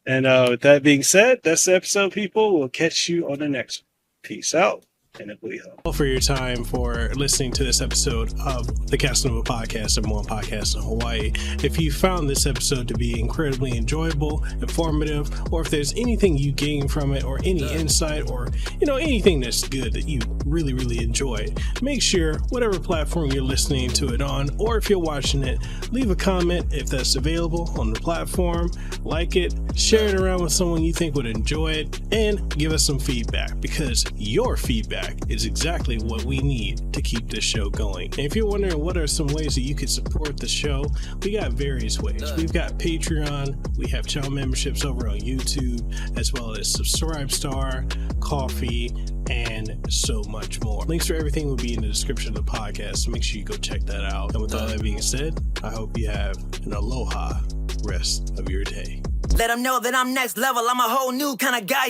S3: And with that being said, that's the episode, people. We'll catch you on the next one. Peace out. And it will help. For your time for listening to this episode of the Kasanova Podcast and Moana Podcast in Hawaii. If you found this episode to be incredibly enjoyable, informative, or if there's anything you gain from it, or any insight, or anything that's good that you really, really enjoyed, make sure whatever platform you're listening to it on, or if you're watching it, leave a comment if that's available on the platform. Like it, share it around with someone you think would enjoy it, and give us some feedback, because your feedback is exactly what we need to keep this show going. And if you're wondering what are some ways that you could support the show, we got various ways. We've got Patreon, we have channel memberships over on YouTube, as well as Subscribestar, Coffee, and so much more. Links for everything will be in the description of the podcast, so make sure you go check that out. And with all that being said, I hope you have an aloha rest of your day.
S5: Let them know that I'm next level. I'm a whole new kind of guy.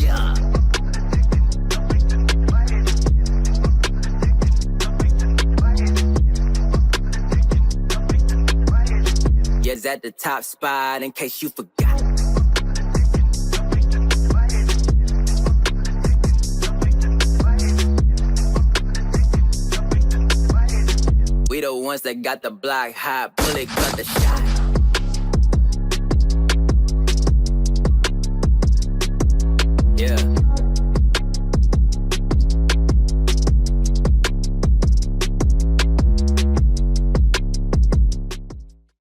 S5: Yeah. Yes, at the top spot, in case you forgot. We the one. ones that got the block hot. Bullet got the shot.